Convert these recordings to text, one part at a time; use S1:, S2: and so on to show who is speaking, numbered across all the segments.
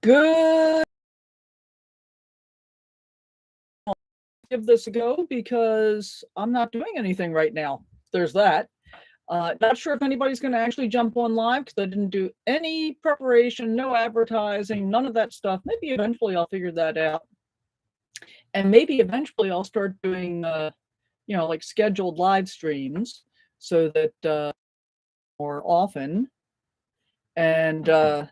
S1: Good. Give this a go because I'm not doing anything right now. There's that. Not sure if anybody's going to actually jump on live because I didn't do any preparation, no advertising, none of that stuff. Maybe eventually I'll figure that out. And maybe eventually I'll start doing, like scheduled live streams so that more often. And, I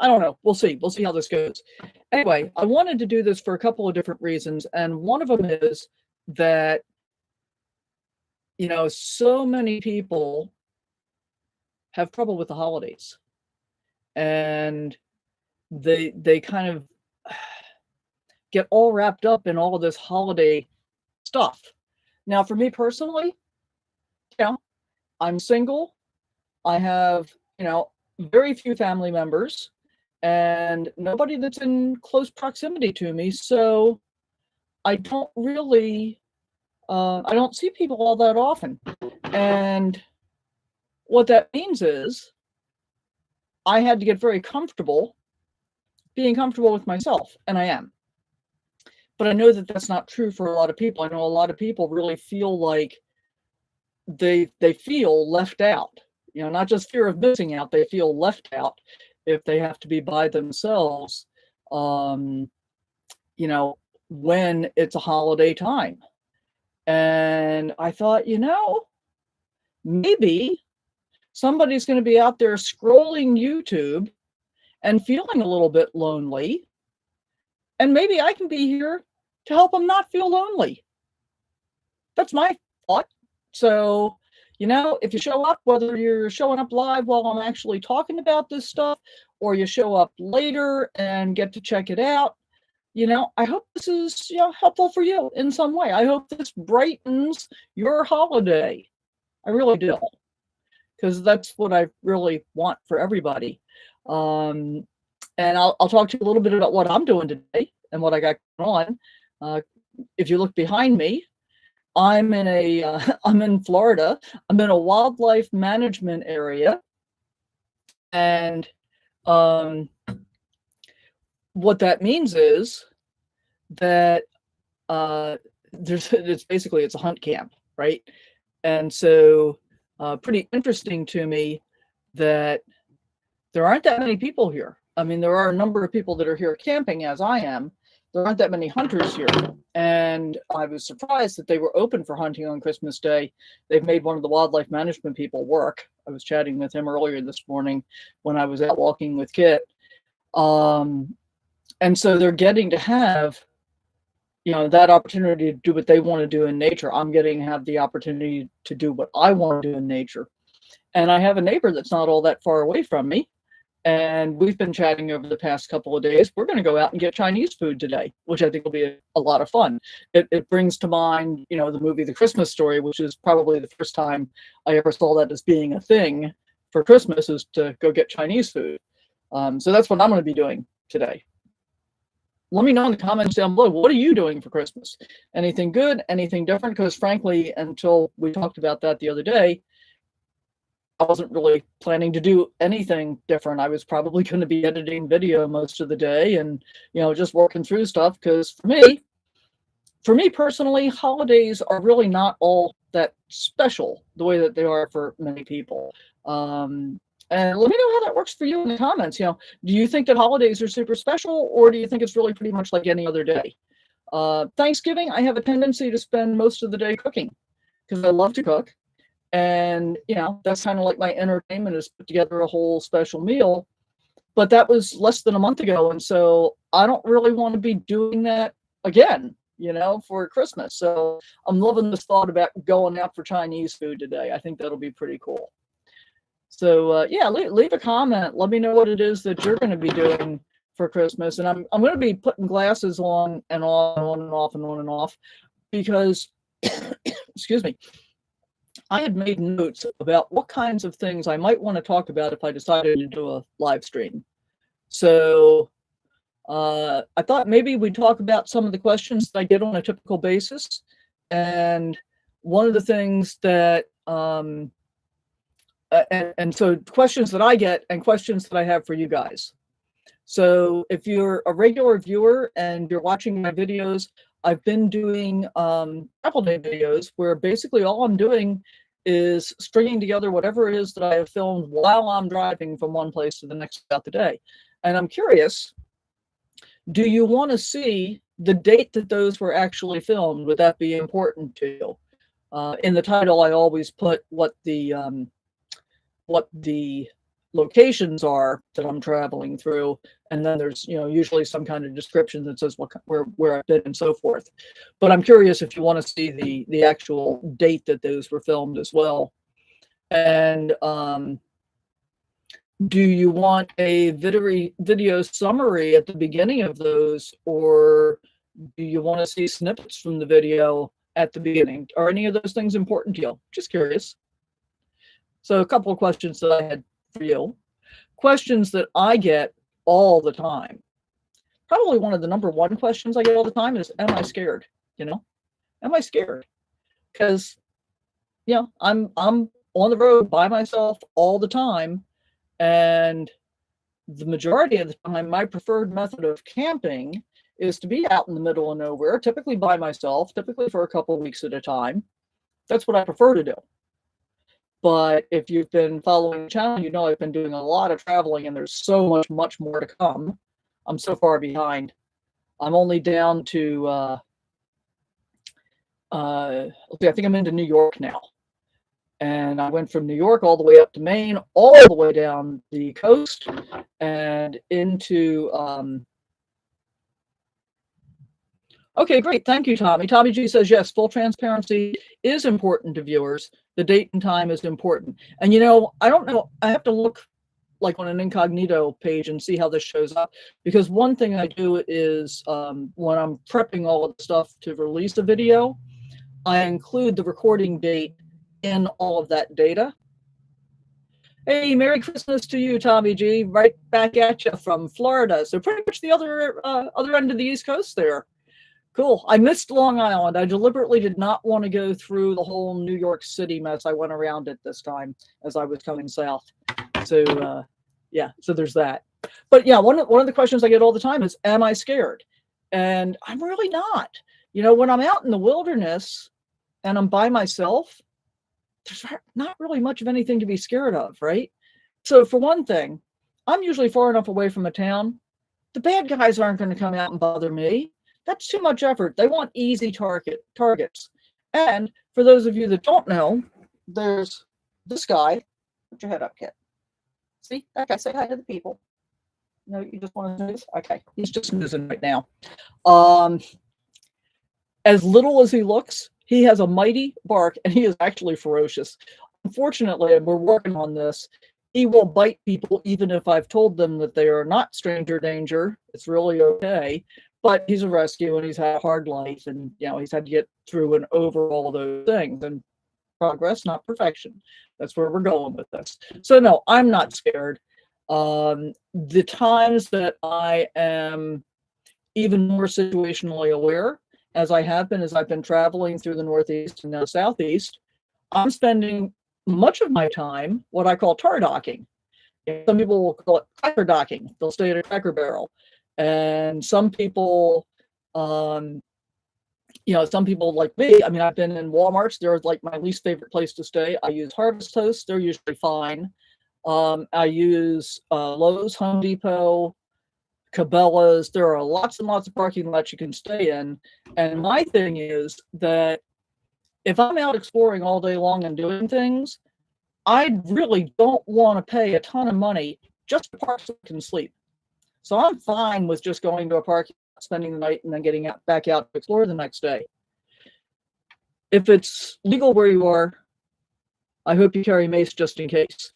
S1: don't know. We'll see. We'll see how this goes. Anyway, I wanted to do this for a couple of different reasons. And one of them is that, so many people have trouble with the holidays. And they kind of get all wrapped up in all of this holiday stuff. Now, for me personally, I'm single. I have, very few family members and nobody that's in close proximity to me. So I don't really, I don't see people all that often. And what that means is I had to get very comfortable being comfortable with myself, and I am. But I know that that's not true for a lot of people. I know a lot of people really feel like they feel left out. Not just fear of missing out, they feel left out if they have to be by themselves, when it's a holiday time. And I thought, maybe somebody's going to be out there scrolling YouTube and feeling a little bit lonely. And maybe I can be here to help them not feel lonely. That's my thought. So, if you show up, whether you're showing up live while I'm actually talking about this stuff, or you show up later and get to check it out, I hope this is, helpful for you in some way. I hope this brightens your holiday. I really do, because that's what I really want for everybody. And I'll talk to you a little bit about what I'm doing today and what I got going on. If you look behind me, I'm in Florida. I'm in a wildlife management area. And what that means is that it's a hunt camp, right? And so pretty interesting to me that there aren't that many people here. I mean, there are a number of people that are here camping as I am. There aren't that many hunters here. And I was surprised that they were open for hunting on Christmas Day. They've made one of the wildlife management people work. I was chatting with him earlier this morning when I was out walking with Kit. And so they're getting to have, that opportunity to do what they want to do in nature. I'm getting to have the opportunity to do what I want to do in nature. And I have a neighbor that's not all that far away from me. And we've been chatting over the past couple of days. We're going to go out and get Chinese food today, which I think will be a lot of fun. It brings to mind, the movie The Christmas Story, which is probably the first time I ever saw that as being a thing for Christmas, is to go get Chinese food. So that's what I'm going to be doing today. Let me know in the comments down below, what are you doing for Christmas? Anything good? Anything different? Because frankly, until we talked about that the other day, I wasn't really planning to do anything different. I was probably going to be editing video most of the day and, just working through stuff. Because for me personally, holidays are really not all that special the way that they are for many people. And let me know how that works for you in the comments. Do you think that holidays are super special, or do you think it's really pretty much like any other day? Thanksgiving, I have a tendency to spend most of the day cooking because I love to cook. And, that's kind of like my entertainment, is put together a whole special meal. But that was less than a month ago. And so I don't really want to be doing that again, for Christmas. So I'm loving this thought about going out for Chinese food today. I think that'll be pretty cool. So, leave a comment. Let me know what it is that you're going to be doing for Christmas. And I'm going to be putting glasses on and on and off and on and off because, excuse me, I had made notes about what kinds of things I might want to talk about if I decided to do a live stream. So I thought maybe we'd talk about some of the questions that I get on a typical basis. And one of the things that, and so questions that I get and questions that I have for you guys. So if you're a regular viewer and you're watching my videos, I've been doing travel day videos where basically all I'm doing is stringing together whatever it is that I have filmed while I'm driving from one place to the next throughout the day. And I'm curious, do you want to see the date that those were actually filmed? Would that be important to you? In the title, I always put what the locations are that I'm traveling through, and then there's usually some kind of description that says where I've been and so forth. But I'm curious if you want to see the actual date that those were filmed as well. And do you want a video summary at the beginning of those, or do you want to see snippets from the video at the beginning? Are any of those things important to you? Just curious. So a couple of questions that I had for you. Questions that I get all the time. Probably one of the number one questions I get all the time is, am I scared? Am I scared? Because, I'm on the road by myself all the time. And the majority of the time, my preferred method of camping is to be out in the middle of nowhere, typically by myself, typically for a couple of weeks at a time. That's what I prefer to do. But if you've been following the channel, I've been doing a lot of traveling, and there's so much more to come. I'm so far behind. I'm only down to, I think I'm into New York now. And I went from New York all the way up to Maine, all the way down the coast, and into, okay, great. Thank you, Tommy. Tommy G says, yes, full transparency is important to viewers. The date and time is important. And, I don't know. I have to look like on an incognito page and see how this shows up. Because one thing I do is when I'm prepping all of the stuff to release a video, I include the recording date in all of that data. Hey, Merry Christmas to you, Tommy G. Right back at you from Florida. So pretty much the other end of the East Coast there. Cool. I missed Long Island. I deliberately did not want to go through the whole New York City mess. I went around it this time as I was coming south. So so there's that. But yeah, one of the questions I get all the time is, am I scared? And I'm really not. When I'm out in the wilderness and I'm by myself, there's not really much of anything to be scared of, right? So for one thing, I'm usually far enough away from a town. The bad guys aren't going to come out and bother me. That's too much effort. They want easy targets. And for those of you that don't know, there's this guy. Put your head up, kid. See, that guy, say hi to the people. No, you just want to snooze? Okay, he's just snoozing right now. As little as he looks, he has a mighty bark, and he is actually ferocious. Unfortunately, and we're working on this, he will bite people even if I've told them that they are not stranger danger. It's really okay. But he's a rescue, and he's had a hard life, and he's had to get through and over all of those things. And progress, not perfection. That's where we're going with this. So no, I'm not scared. The times that I am even more situationally aware, as I have been, as I've been traveling through the Northeast and now Southeast, I'm spending much of my time what I call tar docking. Some people will call it cracker docking. They'll stay at a Cracker Barrel. And some people, some people like me, I've been in Walmarts. They're like my least favorite place to stay. I use Harvest Toast. They're usually fine. I use Lowe's, Home Depot, Cabela's. There are lots and lots of parking lots you can stay in. And my thing is that if I'm out exploring all day long and doing things, I really don't want to pay a ton of money just to park so I can sleep. So I'm fine with just going to a park, spending the night, and then getting back out to explore the next day. If it's legal where you are, I hope you carry mace just in case.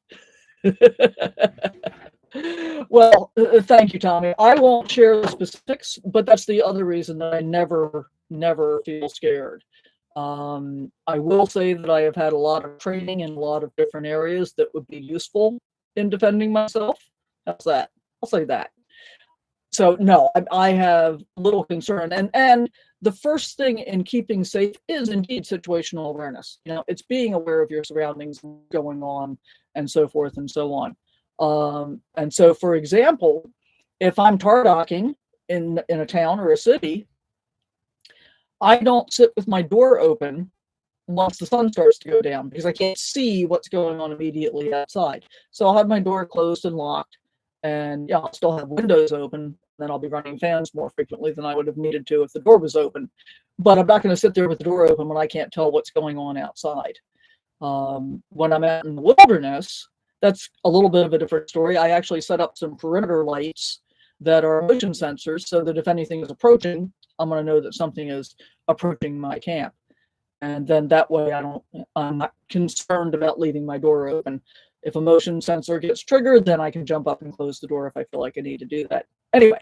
S1: Well, thank you, Tommy. I won't share the specifics, but that's the other reason that I never feel scared. I will say that I have had a lot of training in a lot of different areas that would be useful in defending myself. How's that? I'll say that. So no, I have little concern. And the first thing in keeping safe is indeed situational awareness. It's being aware of your surroundings going on and so forth and so on. And so, for example, If I'm tar docking in a town or a city, I don't sit with my door open once the sun starts to go down because I can't see what's going on immediately outside. So I'll have my door closed and locked, and yeah, I'll still have windows open. Then I'll be running fans more frequently than I would have needed to if the door was open. But I'm not going to sit there with the door open when I can't tell what's going on outside. When I'm out in the wilderness, that's a little bit of a different story. I actually set up some perimeter lights that are motion sensors so that if anything is approaching, I'm going to know that something is approaching my camp. And then that way I'm not concerned about leaving my door open. If a motion sensor gets triggered, then I can jump up and close the door if I feel like I need to do that. Anyway,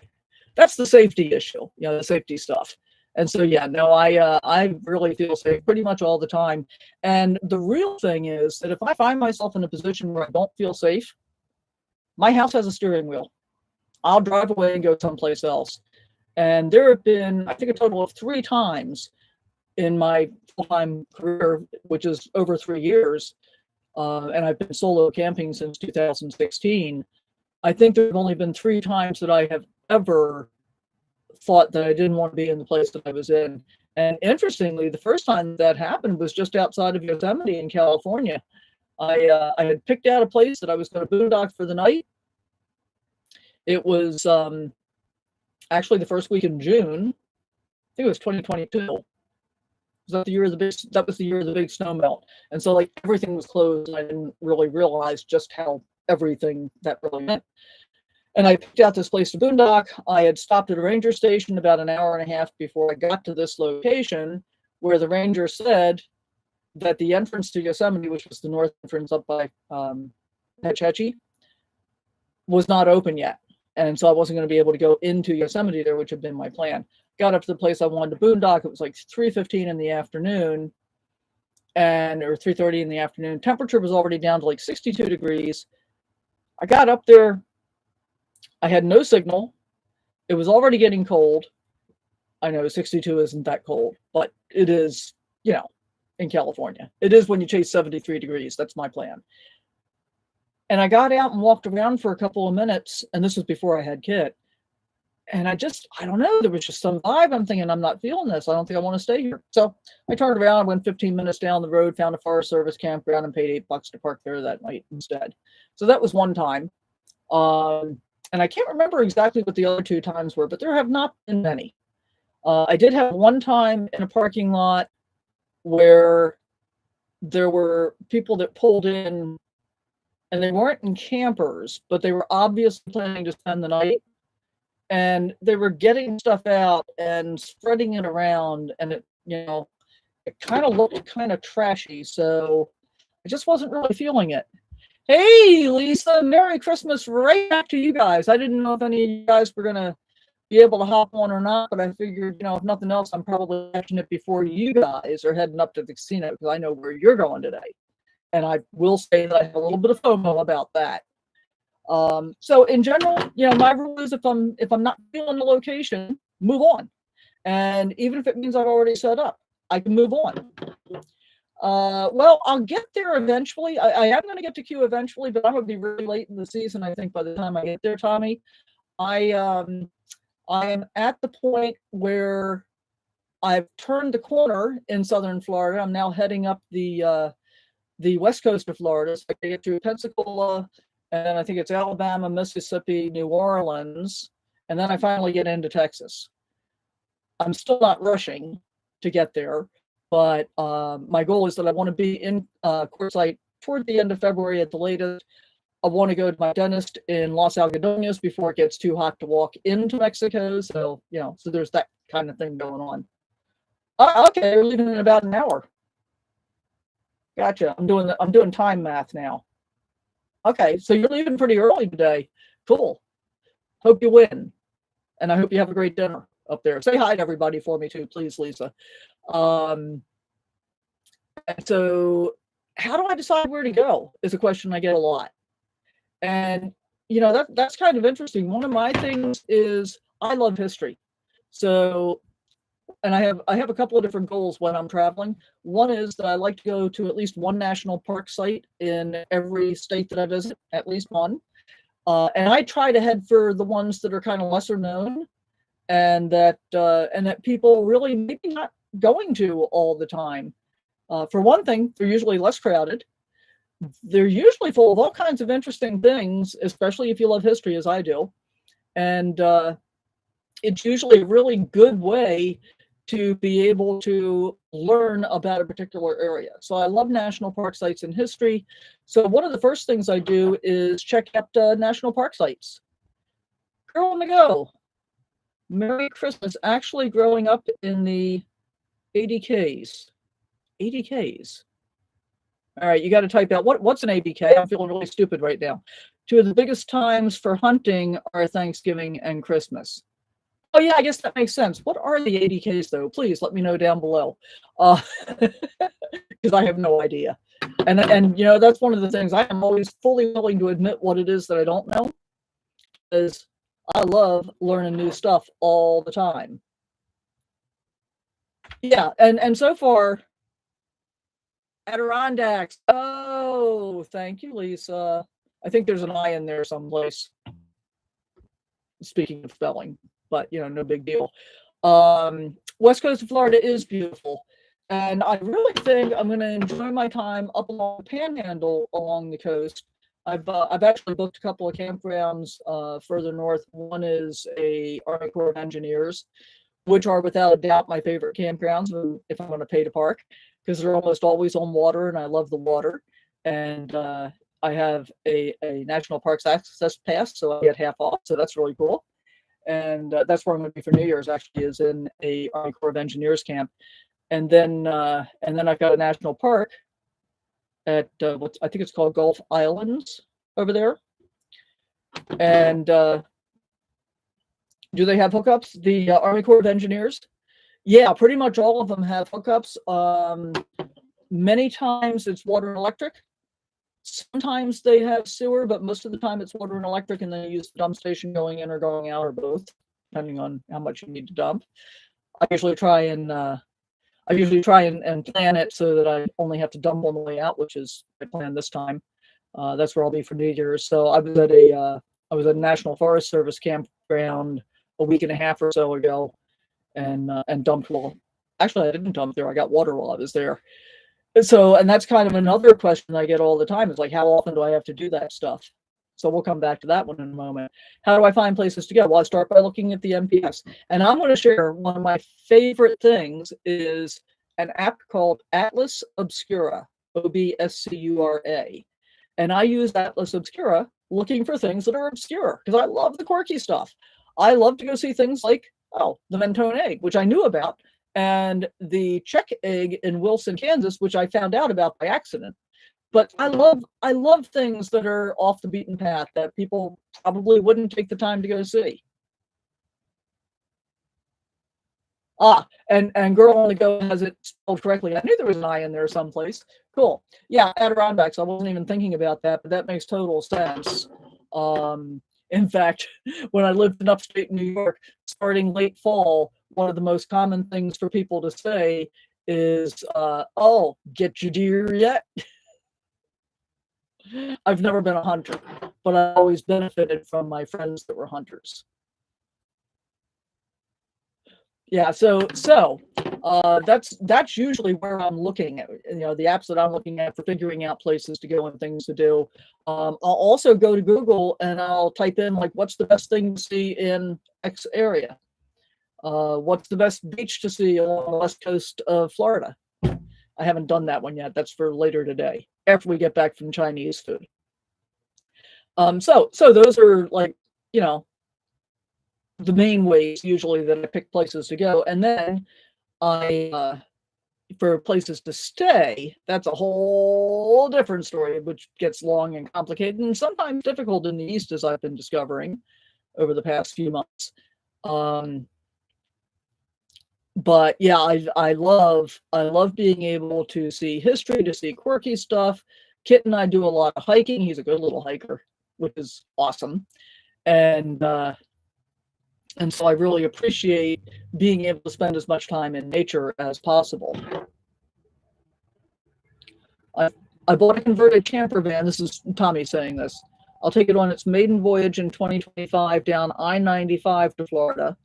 S1: that's the safety issue, the safety stuff. And so, yeah, no, I really feel safe pretty much all the time. And the real thing is that if I find myself in a position where I don't feel safe, my house has a steering wheel. I'll drive away and go someplace else. And there have been, I think, a total of 3 times in my full-time career, which is over 3 years, and I've been solo camping since 2016. I think there have only been 3 times that I have ever thought that I didn't want to be in the place that I was in. And interestingly, the first time that happened was just outside of Yosemite in California. I had picked out a place that I was going to boondock for the night. It was actually the first week in June. I think it was 2022. That was the year of the big snow melt. And so like everything was closed and I didn't really realize just how everything that really meant. And I picked out this place to boondock. I had stopped at a ranger station about an hour and a half before I got to this location where the ranger said that the entrance to Yosemite, which was the north entrance up by Hetch Hetchy, was not open yet. And so I wasn't going to be able to go into Yosemite there, which had been my plan. Got up to the place I wanted to boondock. It was like 3:15 in the afternoon, or 3:30 in the afternoon. Temperature was already down to like 62 degrees. I got up there. I had no signal. It was already getting cold. I know 62 isn't that cold, but it is, in California. It is when you chase 73 degrees. That's my plan. And I got out and walked around for a couple of minutes, and this was before I had Kit. And I don't know, there was just some vibe. I'm thinking, I'm not feeling this. I don't think I want to stay here. So I turned around, went 15 minutes down the road, found a Forest Service campground, and paid $8 to park there that night instead. So that was one time. And I can't remember exactly what the other 2 times were, but there have not been many. I did have one time in a parking lot where there were people that pulled in, and they weren't in campers, but they were obviously planning to spend the night. And they were getting stuff out and spreading it around, and it kind of looked kind of trashy. So I just wasn't really feeling it. Hey, Lisa, Merry Christmas right back to you guys. I didn't know if any of you guys were going to be able to hop on or not, but I figured, if nothing else, I'm probably catching it before you guys are heading up to the casino because I know where you're going today. And I will say that I have a little bit of FOMO about that. So in general, my rule is if I'm not feeling the location, move on. And even if it means I've already set up, I can move on. Well, I'll get there eventually. I am going to get to Q eventually, but I'm going to be really late in the season. I think by the time I get there, Tommy, I am at the point where I've turned the corner in Southern Florida. I'm now heading up the west coast of Florida. So I get to Pensacola, and then I think it's Alabama, Mississippi, New Orleans, and then I finally get into Texas. I'm still not rushing to get there, but my goal is that I want to be in Quartzsite toward the end of February at the latest. I want to go to my dentist in Los Algodones before it gets too hot to walk into Mexico. So, so there's that kind of thing going on. Okay, we're leaving in about an hour. Gotcha. I'm doing time math now. Okay, so you're leaving pretty early today. Cool. Hope you win. And I hope you have a great dinner up there. Say hi to everybody for me too, please, Lisa. And so how do I decide where to go is a question I get a lot. And, that's kind of interesting. One of my things is I love history. So, and I have a couple of different goals when I'm traveling. One is that I like to go to at least one national park site in every state that I visit, at least one. And I try to head for the ones that are kind of lesser known, and that people really maybe not going to all the time. For one thing, they're usually less crowded. They're usually full of all kinds of interesting things, especially if you love history as I do. And it's usually a really good way to be able to learn about a particular area. So I love national park sites and history. So one of the first things I do is check out national park sites. Girl on the go. Merry Christmas. Actually growing up in the 80Ks. 80Ks. All right, you got to type out what's an ABK. I'm feeling really stupid right now. Two of the biggest times for hunting are Thanksgiving and Christmas. Oh yeah, I guess that makes sense. What are the ABKs though? Please let me know down below, because I have no idea. And you know, that's one of the things I am always fully willing to admit what it is that I don't know, because I love learning new stuff all the time. Yeah, and so far, Adirondacks. Oh, thank you, Lisa. I think there's an I in there someplace. Speaking of spelling, but you know, no big deal. West coast of Florida is beautiful, and I really think I'm going to enjoy my time up along the Panhandle along the coast. I've actually booked a couple of campgrounds further north. One is a Army Corps of Engineers, which are without a doubt my favorite campgrounds if I'm going to pay to park, because they're almost always on water, and I love the water. And I have a National Parks Access Pass, so I get half off. So that's really cool. And that's where I'm going to be for New Year's. Actually, is in a Army Corps of Engineers camp, and then I've got a national park at what I think it's called Gulf Islands over there. And do they have hookups? The Army Corps of Engineers? Yeah, pretty much all of them have hookups. Many times it's water and electric. Sometimes they have sewer, but most of the time it's water and electric, and they use the dump station going in or going out, or both, depending on how much you need to dump. I usually try and plan it so that I only have to dump on the way out, which is my plan this time. That's where I'll be for New Year's. So I was at a National Forest Service campground a week and a half or so ago, and dumped. Well, actually, I didn't dump there. I got water while I was there. So, and that's kind of another question I get all the time. It's like, how often do I have to do that stuff? So we'll come back to that one in a moment. How do I find places to go? Well, I start by looking at the MPS. And I'm going to share one of my favorite things is an app called Atlas Obscura, OBSCURA. And I use Atlas Obscura looking for things that are obscure, because I love the quirky stuff. I love to go see things like, the Mentone egg, which I knew about, and the Czech egg in Wilson, Kansas, which I found out about by accident. But I love things that are off the beaten path that people probably wouldn't take the time to go see. And Girl on the Go has it spelled correctly. I knew there was an I in there someplace. Cool. Yeah, Adirondacks. I wasn't even thinking about that, but that makes total sense. In fact, when I lived in upstate New York, starting late fall, one of the most common things for people to say is, "Oh, get your deer yet?" I've never been a hunter, but I always benefited from my friends that were hunters. Yeah, so that's usually where I'm looking at, the apps that I'm looking at for figuring out places to go and things to do. I'll also go to Google and I'll type in, like, what's the best thing to see in X area? What's the best beach to see along the west coast of Florida? I haven't done that one yet. That's for later today, after we get back from Chinese food. So those are, like, the main ways usually that I pick places to go. And then for places to stay, that's a whole different story, which gets long and complicated and sometimes difficult in the East, as I've been discovering over the past few months. But yeah, I love being able to see history, to see quirky stuff. Kit and I do a lot of hiking. He's a good little hiker, which is awesome. And so I really appreciate being able to spend as much time in nature as possible. I bought a converted camper van. This is Tommy saying this. I'll take it on its maiden voyage in 2025 down I-95 to Florida,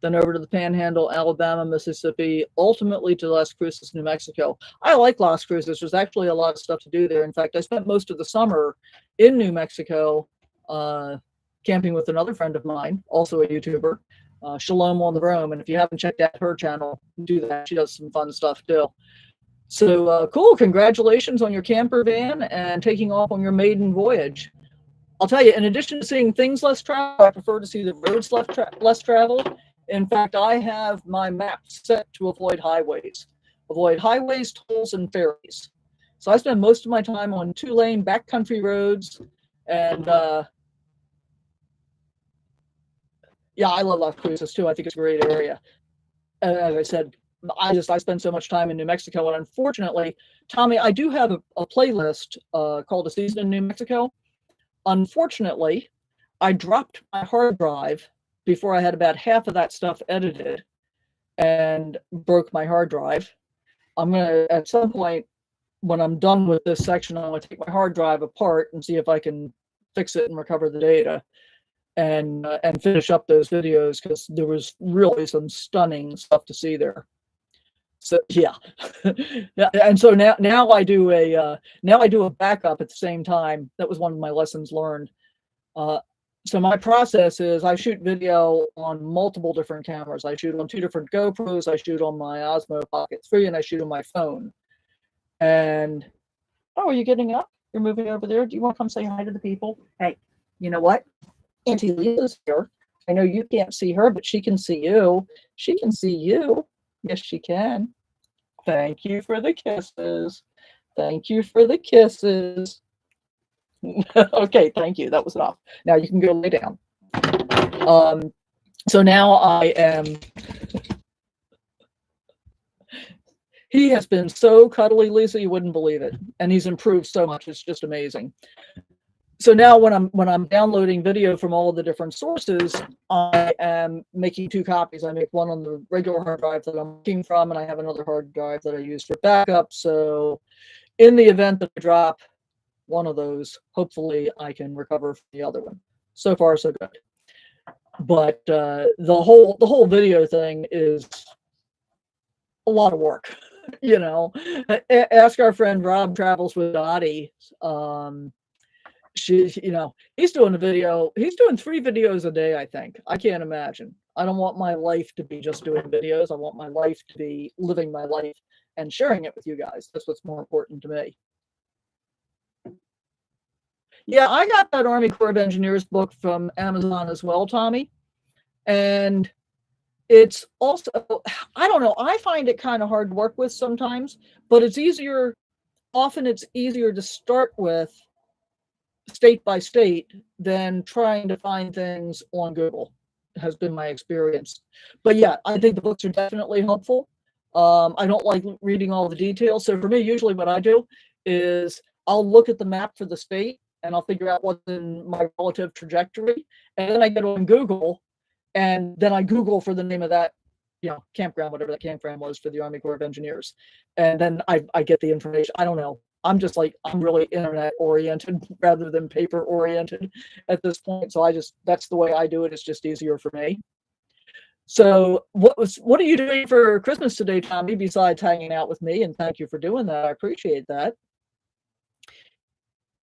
S1: then over to the Panhandle, Alabama, Mississippi, ultimately to Las Cruces, New Mexico. I like Las Cruces. There's actually a lot of stuff to do there. In fact, I spent most of the summer in New Mexico camping with another friend of mine, also a YouTuber, Shalom on the Roam. And if you haven't checked out her channel, do that. She does some fun stuff too. So cool. Congratulations on your camper van and taking off on your maiden voyage. I'll tell you, in addition to seeing things less traveled, I prefer to see the roads less traveled. In fact, I have my map set to avoid highways, tolls, and ferries. So I spend most of my time on 2-lane backcountry roads. And yeah, I love Las Cruces too. I think it's a great area. And as I said, I spend so much time in New Mexico. And unfortunately, Tommy, I do have a playlist called A Season in New Mexico. Unfortunately, I dropped my hard drive before I had about half of that stuff edited and broke my hard drive. I'm going to, at some point, when I'm done with this section, I'm going to take my hard drive apart and see if I can fix it and recover the data and finish up those videos, because there was really some stunning stuff to see there. So yeah, and so now I do a backup at the same time. That was one of my lessons learned. So my process is I shoot video on multiple different cameras. I shoot on 2 different GoPros. I shoot on my Osmo Pocket 3, and I shoot on my phone. And oh, are you getting up? You're moving over there. Do you want to come say hi to the people? Hey, you know what? Auntie Lisa's here. I know you can't see her, but she can see you. She can see you. Yes, she can. Thank you for the kisses. Thank you for the kisses. Okay, thank you. That was enough. Now you can go lay down. So now I am. He has been so cuddly, Lisa, you wouldn't believe it, and he's improved so much. It's just amazing. So now when I'm downloading video from all of the different sources, I am making 2 copies. I make one on the regular hard drive that I'm working from, and I have another hard drive that I use for backup. So in the event that I drop one of those, hopefully I can recover from the other one. So far, so good. But the whole video thing is a lot of work. You know, ask our friend Rob Travels with Dottie. He's doing a video. He's doing 3 videos a day, I think. I can't imagine. I don't want my life to be just doing videos. I want my life to be living my life and sharing it with you guys. That's what's more important to me. Yeah, I got that Army Corps of Engineers book from Amazon as well, Tommy. And it's also, I don't know, I find it kind of hard to work with sometimes, but often it's easier to start with state by state than trying to find things on Google, has been my experience. But yeah, I think the books are definitely helpful. I don't like reading all the details. So for me, usually what I do is I'll look at the map for the state and I'll figure out what's in my relative trajectory. And then I get on Google and then I Google for the name of that, campground, whatever that campground was for the Army Corps of Engineers. And then I get the information. I don't know. I'm really internet oriented rather than paper oriented at this point. So that's the way I do it. It's just easier for me. So what are you doing for Christmas today, Tommy, besides hanging out with me? And thank you for doing that. I appreciate that.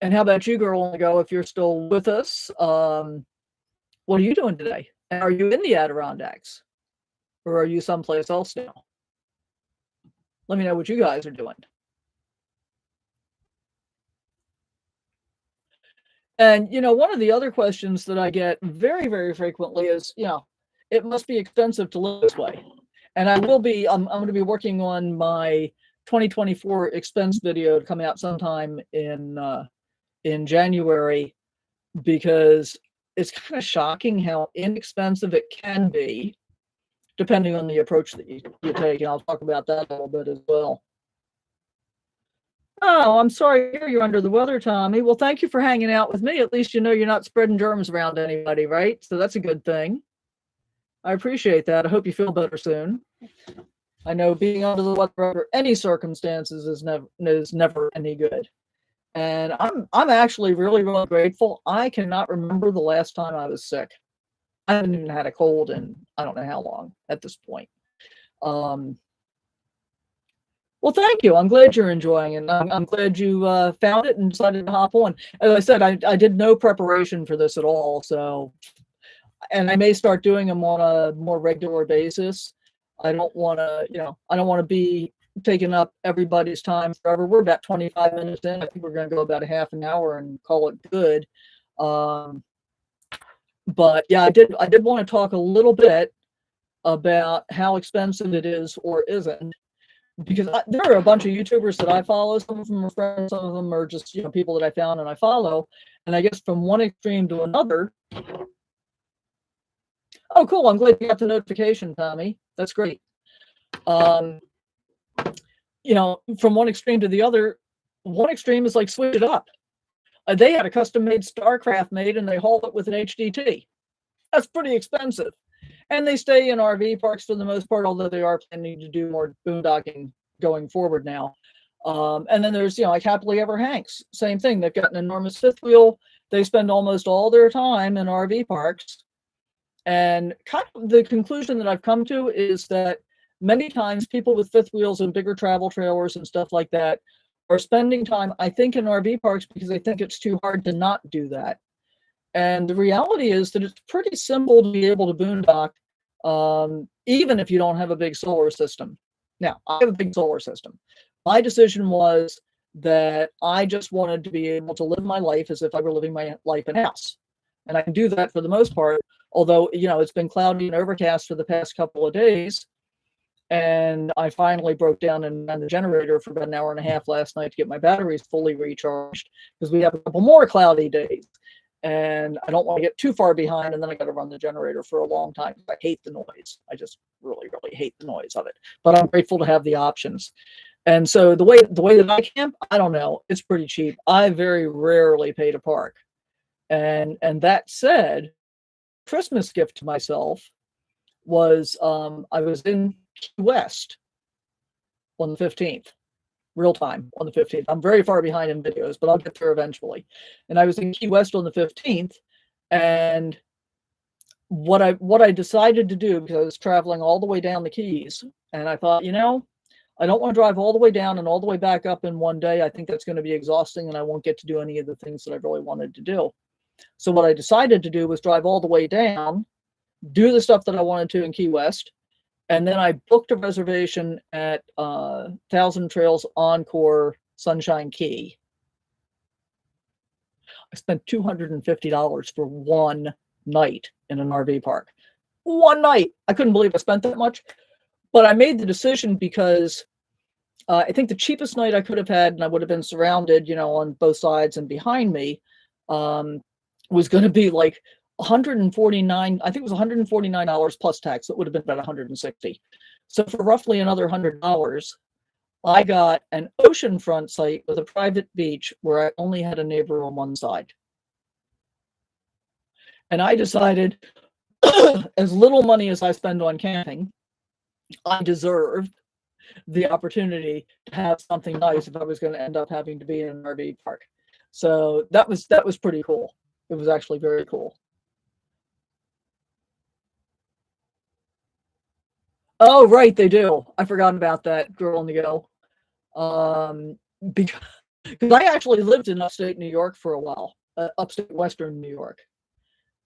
S1: And how about you, Girl on the Go, if you're still with us? What are you doing today? And are you in the Adirondacks? Or are you someplace else now? Let me know what you guys are doing. And, one of the other questions that I get very, very frequently is, it must be expensive to live this way. And I'm going to be working on my 2024 expense video to come out sometime in January, because it's kind of shocking how inexpensive it can be, depending on the approach that you take. And I'll talk about that a little bit as well. Oh, I'm sorry to hear you're under the weather, Tommy. Well, thank you for hanging out with me. At least you're not spreading germs around anybody, right? So that's a good thing. I appreciate that. I hope you feel better soon. I know being under the weather under any circumstances is never any good. And I'm actually really, really grateful. I cannot remember the last time I was sick. I haven't even had a cold in I don't know how long at this point. Um, well, thank you. I'm glad you're enjoying it. I'm glad you found it and decided to hop on. As I said, I did no preparation for this at all. So, and I may start doing them on a more regular basis. I don't want to, I don't want to be taking up everybody's time forever. We're about 25 minutes in. I think we're going to go about a half an hour and call it good. But yeah, I did want to talk a little bit about how expensive it is or isn't, because there are a bunch of YouTubers that I follow. Some of them are friends, some of them are just people that I found and I follow. And I guess from one extreme to another. Oh, cool! I'm glad you got the notification, Tommy. That's great. From one extreme to the other, one extreme is like switch it up. They had a custom-made StarCraft made, and they haul it with an HDT. That's pretty expensive. And they stay in RV parks for the most part, although they are planning to do more boondocking going forward now. And then there's, like Happily Ever Hanks. Same thing. They've got an enormous fifth wheel. They spend almost all their time in RV parks. And kind of the conclusion that I've come to is that many times people with fifth wheels and bigger travel trailers and stuff like that are spending time, I think, in RV parks because they think it's too hard to not do that. And the reality is that it's pretty simple to be able to boondock, even if you don't have a big solar system. Now, I have a big solar system. My decision was that I just wanted to be able to live my life as if I were living my life in a house. And I can do that for the most part, although, it's been cloudy and overcast for the past couple of days. And I finally broke down and ran the generator for about an hour and a half last night to get my batteries fully recharged, because we have a couple more cloudy days. And I don't want to get too far behind, and then I got to run the generator for a long time. I hate the noise. I just really, really hate the noise of it. But I'm grateful to have the options. And so the way that I camp, I don't know, it's pretty cheap. I very rarely pay to park. And that said, Christmas gift to myself was I was in Key West on the 15th. Real time on the 15th. I'm very far behind in videos, but I'll get there eventually. And I was in Key West on the 15th, and what I decided to do, because I was traveling all the way down the Keys, and I thought, I don't want to drive all the way down and all the way back up in one day. I think that's going to be exhausting, and I won't get to do any of the things that I really wanted to do. So what I decided to do was drive all the way down, do the stuff that I wanted to in Key West, and then I booked a reservation at Thousand Trails Encore Sunshine Key. I spent $250 for one night in an RV park. One night. I couldn't believe I spent that much. But I made the decision because I think the cheapest night I could have had, and I would have been surrounded, on both sides and behind me, was going to be like 149, I think it was $149 plus tax. It would have been about 160. So for roughly another $100, I got an oceanfront site with a private beach where I only had a neighbor on one side. And I decided, as little money as I spend on camping, I deserved the opportunity to have something nice if I was going to end up having to be in an RV park. So that was pretty cool. It was actually very cool. Oh, right, they do. I forgot about that, Girl on the Go. Because I actually lived in upstate New York for a while, upstate Western New York.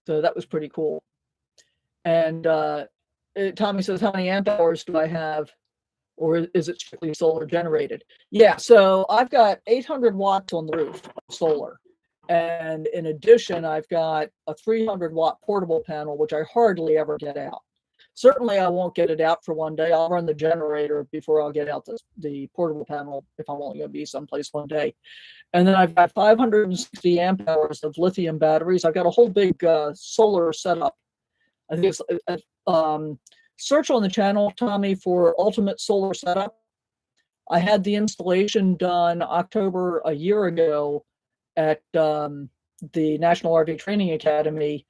S1: So that was pretty cool. And Tommy says, how many amp hours do I have? Or is it strictly solar generated? Yeah, so I've got 800 watts on the roof of solar. And in addition, I've got a 300 watt portable panel, which I hardly ever get out. Certainly, I won't get it out for one day. I'll run the generator before I'll get out the portable panel if I'm only going to be someplace one day. And then I've got 560 amp hours of lithium batteries. I've got a whole big solar setup. I think it's search on the channel, Tommy, for Ultimate Solar Setup. I had the installation done October a year ago at the National RV Training Academy.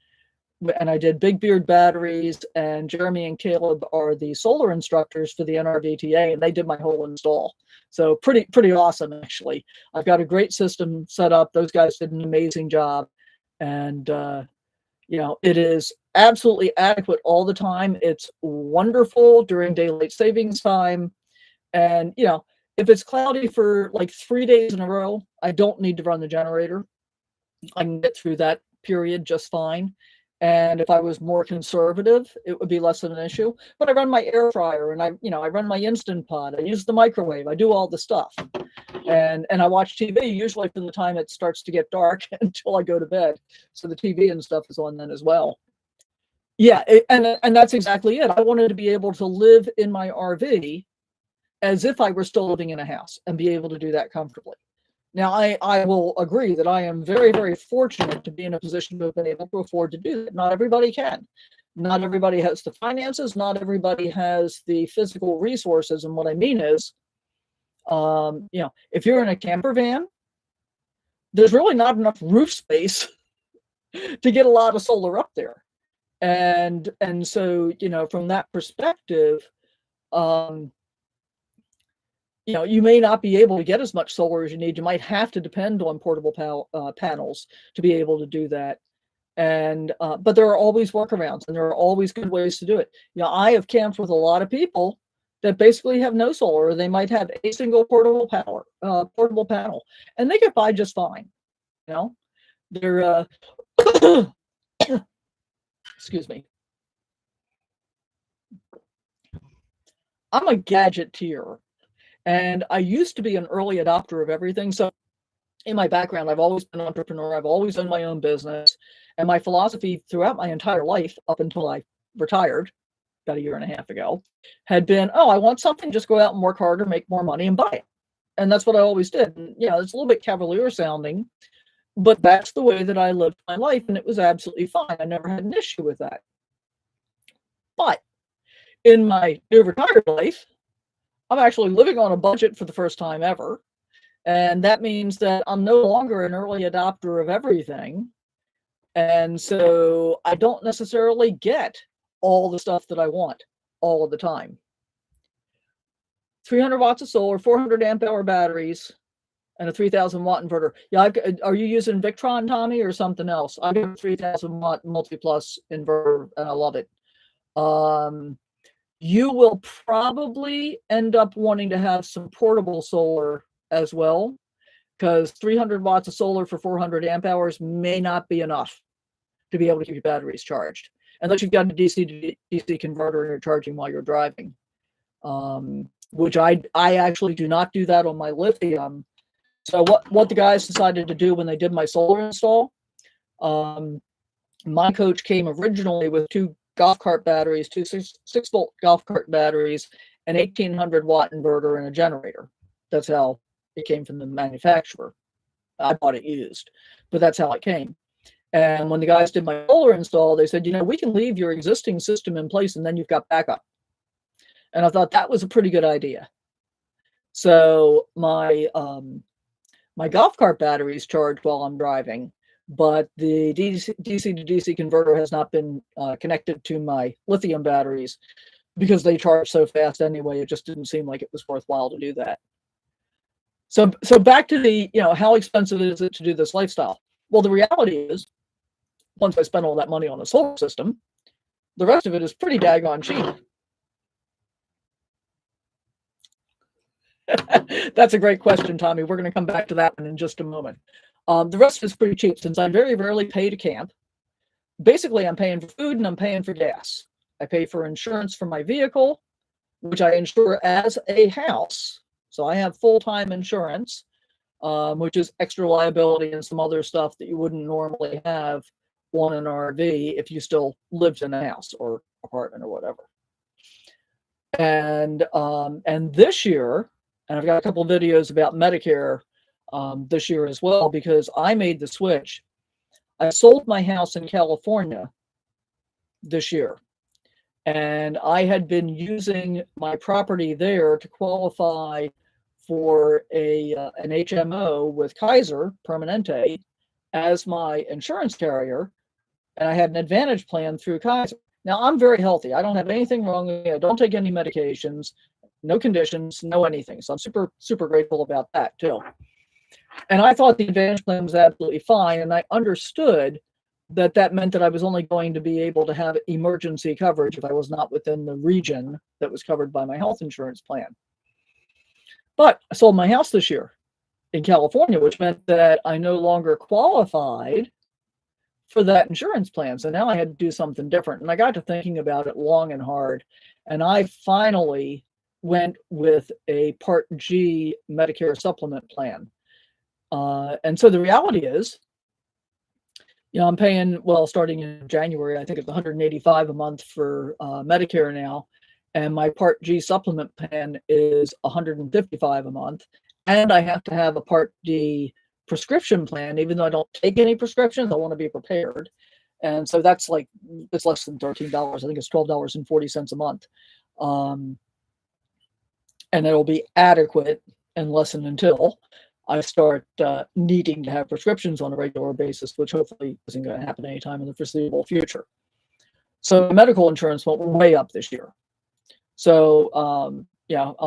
S1: And I did Big Beard Batteries, and Jeremy and Caleb are the solar instructors for the NRVTA, and they did my whole install. So pretty awesome, actually. I've got a great system set up. Those guys did an amazing job, and it is absolutely adequate all the time. It's wonderful during daylight savings time, and if it's cloudy for like 3 days in a row, I don't need to run the generator. I can get through that period just fine. And if I was more conservative, it would be less of an issue. But I run my air fryer, and I run my Instant Pot. I use the microwave. I do all the stuff, and I watch TV usually from the time it starts to get dark until I go to bed. So the TV and stuff is on then as well. Yeah, and that's exactly it. I wanted to be able to live in my RV as if I were still living in a house and be able to do that comfortably. Now, I will agree that I am very, very fortunate to be in a position to have been able to afford to do that. Not everybody can. Not everybody has the finances. Not everybody has the physical resources. And what I mean is, if you're in a camper van, there's really not enough roof space to get a lot of solar up there. And so, from that perspective, you may not be able to get as much solar as you need. You might have to depend on portable panels to be able to do that. And but there are always workarounds, and there are always good ways to do it. I have camped with a lot of people that basically have no solar, or they might have a single portable panel, and they get by just fine. They're excuse me. I'm a gadgeteer. And I used to be an early adopter of everything. So in my background, I've always been an entrepreneur. I've always done my own business. And my philosophy throughout my entire life, up until I retired about 1.5 years ago, had been, I want something, just go out and work harder, make more money, and buy it. And that's what I always did. And, it's a little bit cavalier sounding, but that's the way that I lived my life. And it was absolutely fine. I never had an issue with that. But in my new retired life, I'm actually living on a budget for the first time ever. And that means that I'm no longer an early adopter of everything. And so I don't necessarily get all the stuff that I want all of the time. 300 watts of solar, 400 amp hour batteries, and a 3,000 watt inverter. Yeah, are you using Victron, Tommy, or something else? I've got a 3,000 watt multi-plus inverter, and I love it. You will probably end up wanting to have some portable solar as well, because 300 watts of solar for 400 amp hours may not be enough to be able to keep your batteries charged, unless you've got a DC to DC converter and you're charging while you're driving, which I actually do not do that on my lithium. So what the guys decided to do when they did my solar install, my coach came originally with 2 golf cart batteries, 2 6-volt golf cart batteries, an 1,800 watt inverter, and a generator. That's how it came from the manufacturer. I bought it used, but that's how it came. And when the guys did my solar install, they said, we can leave your existing system in place, and then you've got backup. And I thought that was a pretty good idea. So my golf cart batteries charge while I'm driving, but the DC to DC converter has not been connected to my lithium batteries because they charge so fast anyway. It just didn't seem like it was worthwhile to do that. So back to the, how expensive is it to do this lifestyle? Well, the reality is, once I spend all that money on a solar system, the rest of it is pretty daggone cheap. That's a great question, Tommy. We're going to come back to that one in just a moment. The rest is pretty cheap, since I very rarely pay to camp. Basically, I'm paying for food and I'm paying for gas. I pay for insurance for my vehicle, which I insure as a house. So I have full-time insurance, which is extra liability and some other stuff that you wouldn't normally have on an RV if you still lived in a house or apartment or whatever. And this year, and I've got a couple of videos about Medicare this year as well, because I made the switch. I sold my house in California this year, and I had been using my property there to qualify for an HMO with Kaiser Permanente as my insurance carrier, and I had an Advantage plan through Kaiser. Now, I'm very healthy. I don't have anything wrong with me. I don't take any medications. no conditions, no anything. So I'm super, super grateful about that too. And I thought the Advantage plan was absolutely fine. And I understood that that meant that I was only going to be able to have emergency coverage if I was not within the region that was covered by my health insurance plan. But I sold my house this year in California, which meant that I no longer qualified for that insurance plan. So now I had to do something different. And I got to thinking about it long and hard. And I finally went with a Part G Medicare supplement plan. And so the reality is, I'm paying, well, starting in January, I think it's $185 a month for Medicare now. And my Part G supplement plan is $155 a month. And I have to have a Part D prescription plan, even though I don't take any prescriptions. I want to be prepared. And so that's like, it's less than $13. I think it's $12.40 a month. And it'll be adequate unless and until I start needing to have prescriptions on a regular basis, which hopefully isn't going to happen anytime in the foreseeable future. So medical insurance went way up this year. So, I'm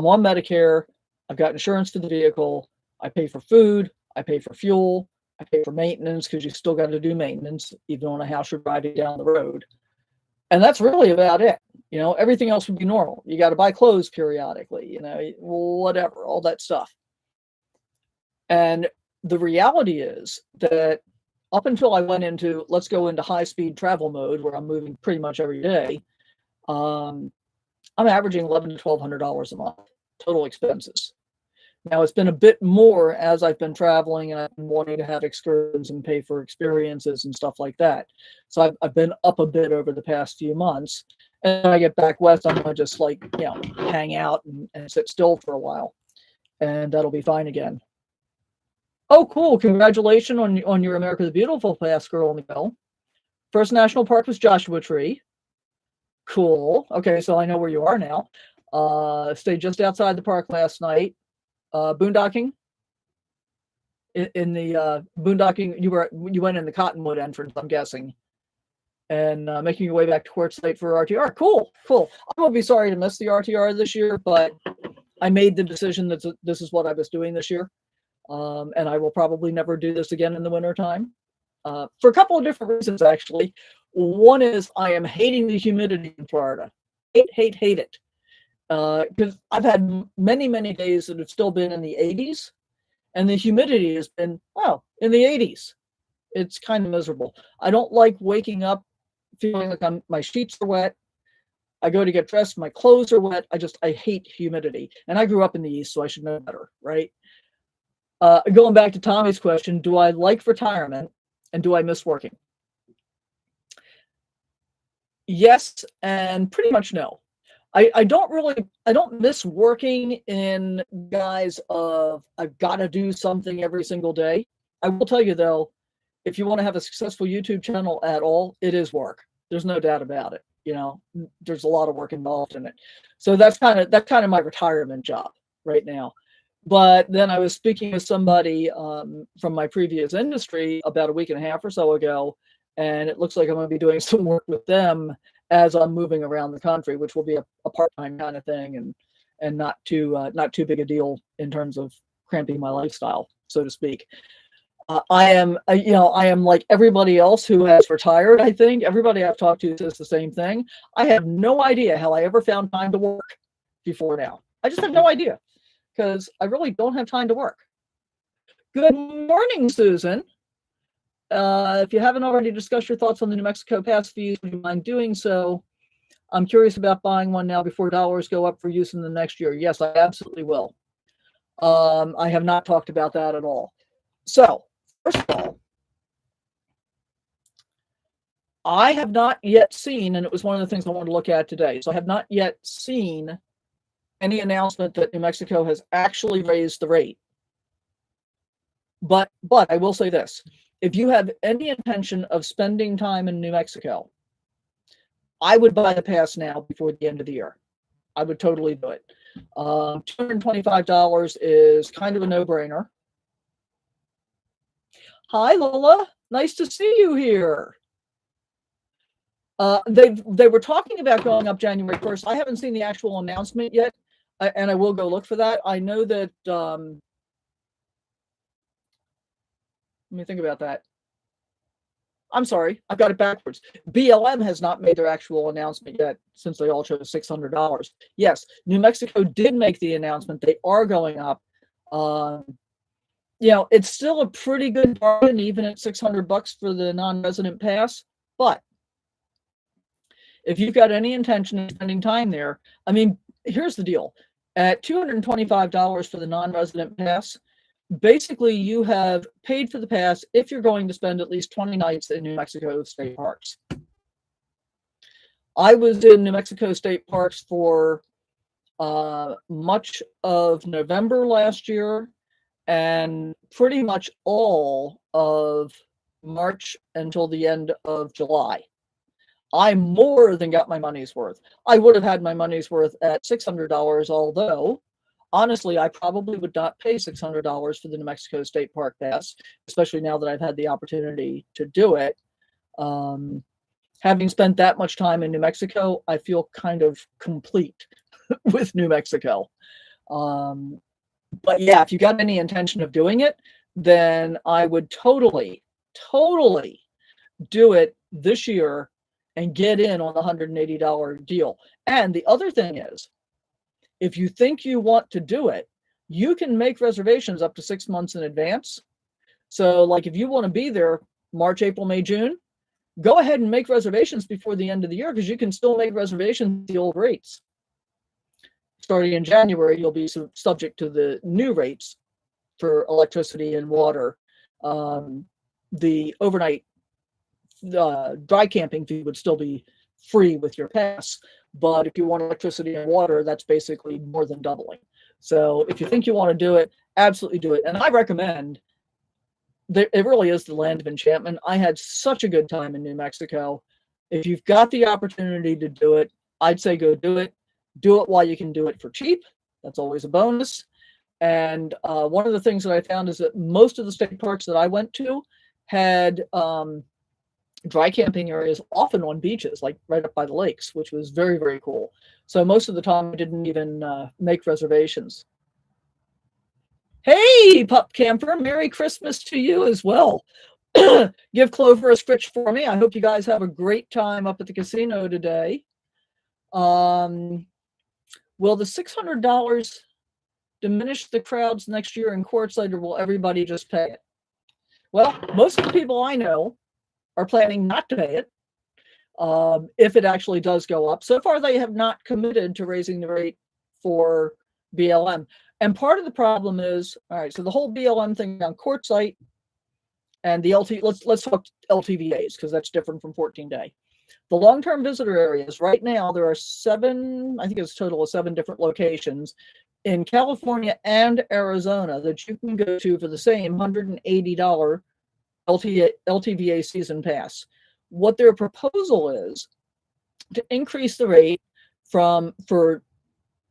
S1: on Medicare. I've got insurance for the vehicle. I pay for food. I pay for fuel. I pay for maintenance, because you still got to do maintenance, even on a house you're driving down the road. And that's really about it. Everything else would be normal. You got to buy clothes periodically, whatever, all that stuff. And the reality is that up until I went into, let's go into high-speed travel mode, where I'm moving pretty much every day, I'm averaging $1,100 to $1,200 a month total expenses. Now, it's been a bit more as I've been traveling and I've been wanting to have excursions and pay for experiences and stuff like that. So I've been up a bit over the past few months. And when I get back west, I'm going to just hang out and sit still for a while. And that'll be fine again. Oh, cool. Congratulations on your America the Beautiful pass, girl on the go. First national park was Joshua Tree. Cool. Okay, so I know where you are now. Stayed just outside the park last night. Boondocking. In the boondocking, you went in the Cottonwood entrance, I'm guessing, and making your way back to Quartzsite for RTR. Cool. I will be sorry to miss the RTR this year, but I made the decision that this is what I was doing this year. And I will probably never do this again in the wintertime, for a couple of different reasons, actually. One is I am hating the humidity in Florida. Hate it. Because I've had many, many days that have still been in the 80s, and the humidity has been, in the 80s. It's kind of miserable. I don't like waking up feeling like my sheets are wet. I go to get dressed, my clothes are wet. I hate humidity. And I grew up in the East, so I should know better, right? Going back to Tommy's question, do I like retirement and do I miss working? Yes, and pretty much no. I don't miss working in guise of I've got to do something every single day. I will tell you though, if you want to have a successful YouTube channel at all, it is work. There's no doubt about it. There's a lot of work involved in it. So that's kind of my retirement job right now. But then I was speaking with somebody from my previous industry about a week and a half or so ago, and it looks like I'm going to be doing some work with them as I'm moving around the country, which will be a part-time kind of thing, and not too big a deal in terms of cramping my lifestyle, so to speak. I am like everybody else who has retired. I think everybody I've talked to says the same thing. I have no idea how I ever found time to work before now. I just have no idea, because I really don't have time to work. Good morning, Susan. If you haven't already discussed your thoughts on the New Mexico pass fees, would you mind doing so? I'm curious about buying one now before dollars go up for use in the next year. Yes, I absolutely will. I have not talked about that at all. So, first of all, I have not yet seen, and it was one of the things I wanted to look at today, so I have not yet seen any announcement that New Mexico has actually raised the rate. But I will say this. If you have any intention of spending time in New Mexico, I would buy the pass now before the end of the year. I would totally do it. $225 is kind of a no-brainer. Hi, Lola. Nice to see you here. They were talking about going up January 1st. I haven't seen the actual announcement yet. and I will go look for that. I know that, let me think about that. I'm sorry, I've got it backwards. BLM has not made their actual announcement yet, since they all chose $600. Yes, New Mexico did make the announcement. They are going up. You know, it's still a pretty good bargain, even at $600 for the non-resident pass. But if you've got any intention of spending time there, I mean, here's the deal. At $225 for the non-resident pass, basically you have paid for the pass if you're going to spend at least 20 nights in New Mexico state parks. I was in New Mexico state parks for much of November last year and pretty much all of March until the end of July. I more than got my money's worth. I would have had my money's worth at $600, although honestly, I probably would not pay $600 for the New Mexico State Park Pass, especially now that I've had the opportunity to do it. Having spent that much time in New Mexico, I feel kind of complete with New Mexico. But yeah, if you got any intention of doing it, then I would totally do it this year and get in on the $180 deal. And the other thing is, if you think you want to do it, you can make reservations up to 6 months in advance. So like if you want to be there March, April, May, June, go ahead and make reservations before the end of the year, because you can still make reservations at the old rates. Starting in January, you'll be subject to the new rates for electricity and water. The overnight dry camping fee would still be free with your pass, but if you want electricity and water, that's basically more than doubling. So if you think you want to do it, absolutely do it. And I recommend, it really is the land of enchantment. I had such a good time in New Mexico. If you've got the opportunity to do it, I'd say go do it. Do it while you can do it for cheap. That's always a bonus. And one of the things that I found is that most of the state parks that I went to had dry camping areas, often on beaches, like right up by the lakes, which was very, very cool. So most of the time I didn't even make reservations. Hey, Pup Camper, Merry Christmas to you as well. Give Clover a scritch for me. I hope you guys have a great time up at the casino today. Will the $600 diminish the crowds next year in Quartzsite, or will everybody just pay it? Well, most of the people I know are planning not to pay it if it actually does go up. So far, they have not committed to raising the rate for BLM. And part of the problem is, all right, so the whole BLM thing on Quartzsite and the let's talk LTVAs, because that's different from 14-day. The long-term visitor areas, right now, there are 7, I think it's a total of 7 different locations in California and Arizona that you can go to for the same $180 LTVA season pass. What their proposal is to increase the rate for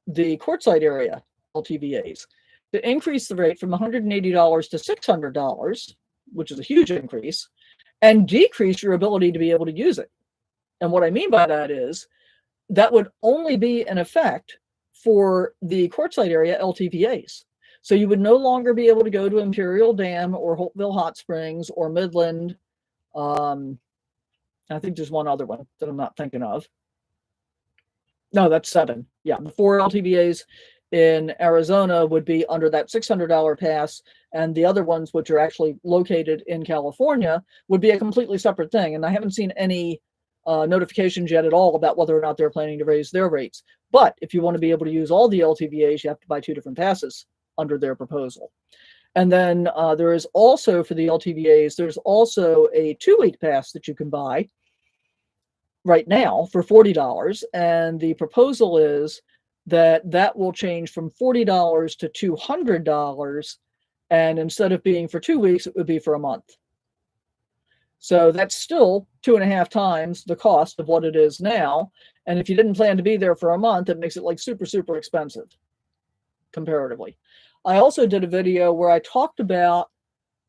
S1: the Quartzsite area LTVAs, to increase the rate from $180 to $600, which is a huge increase, and decrease your ability to be able to use it. And what I mean by that is that would only be in effect for the Quartzsite area LTVAs. So you would no longer be able to go to Imperial Dam or Holtville Hot Springs or Midland. I think there's one other one that I'm not thinking of. No, that's 7. Yeah, the 4 LTVAs in Arizona would be under that $600 pass, and the other ones, which are actually located in California, would be a completely separate thing. And I haven't seen any notifications yet at all about whether or not they're planning to raise their rates. But if you want to be able to use all the LTVAs, you have to buy 2 different passes under their proposal. And then there is also, for the LTVAs, there's also a 2-week pass that you can buy right now for $40. And the proposal is that will change from $40 to $200. And instead of being for 2 weeks, it would be for a month. So that's still 2.5 times the cost of what it is now. And if you didn't plan to be there for a month, it makes it like super, super expensive comparatively. I also did a video where I talked about,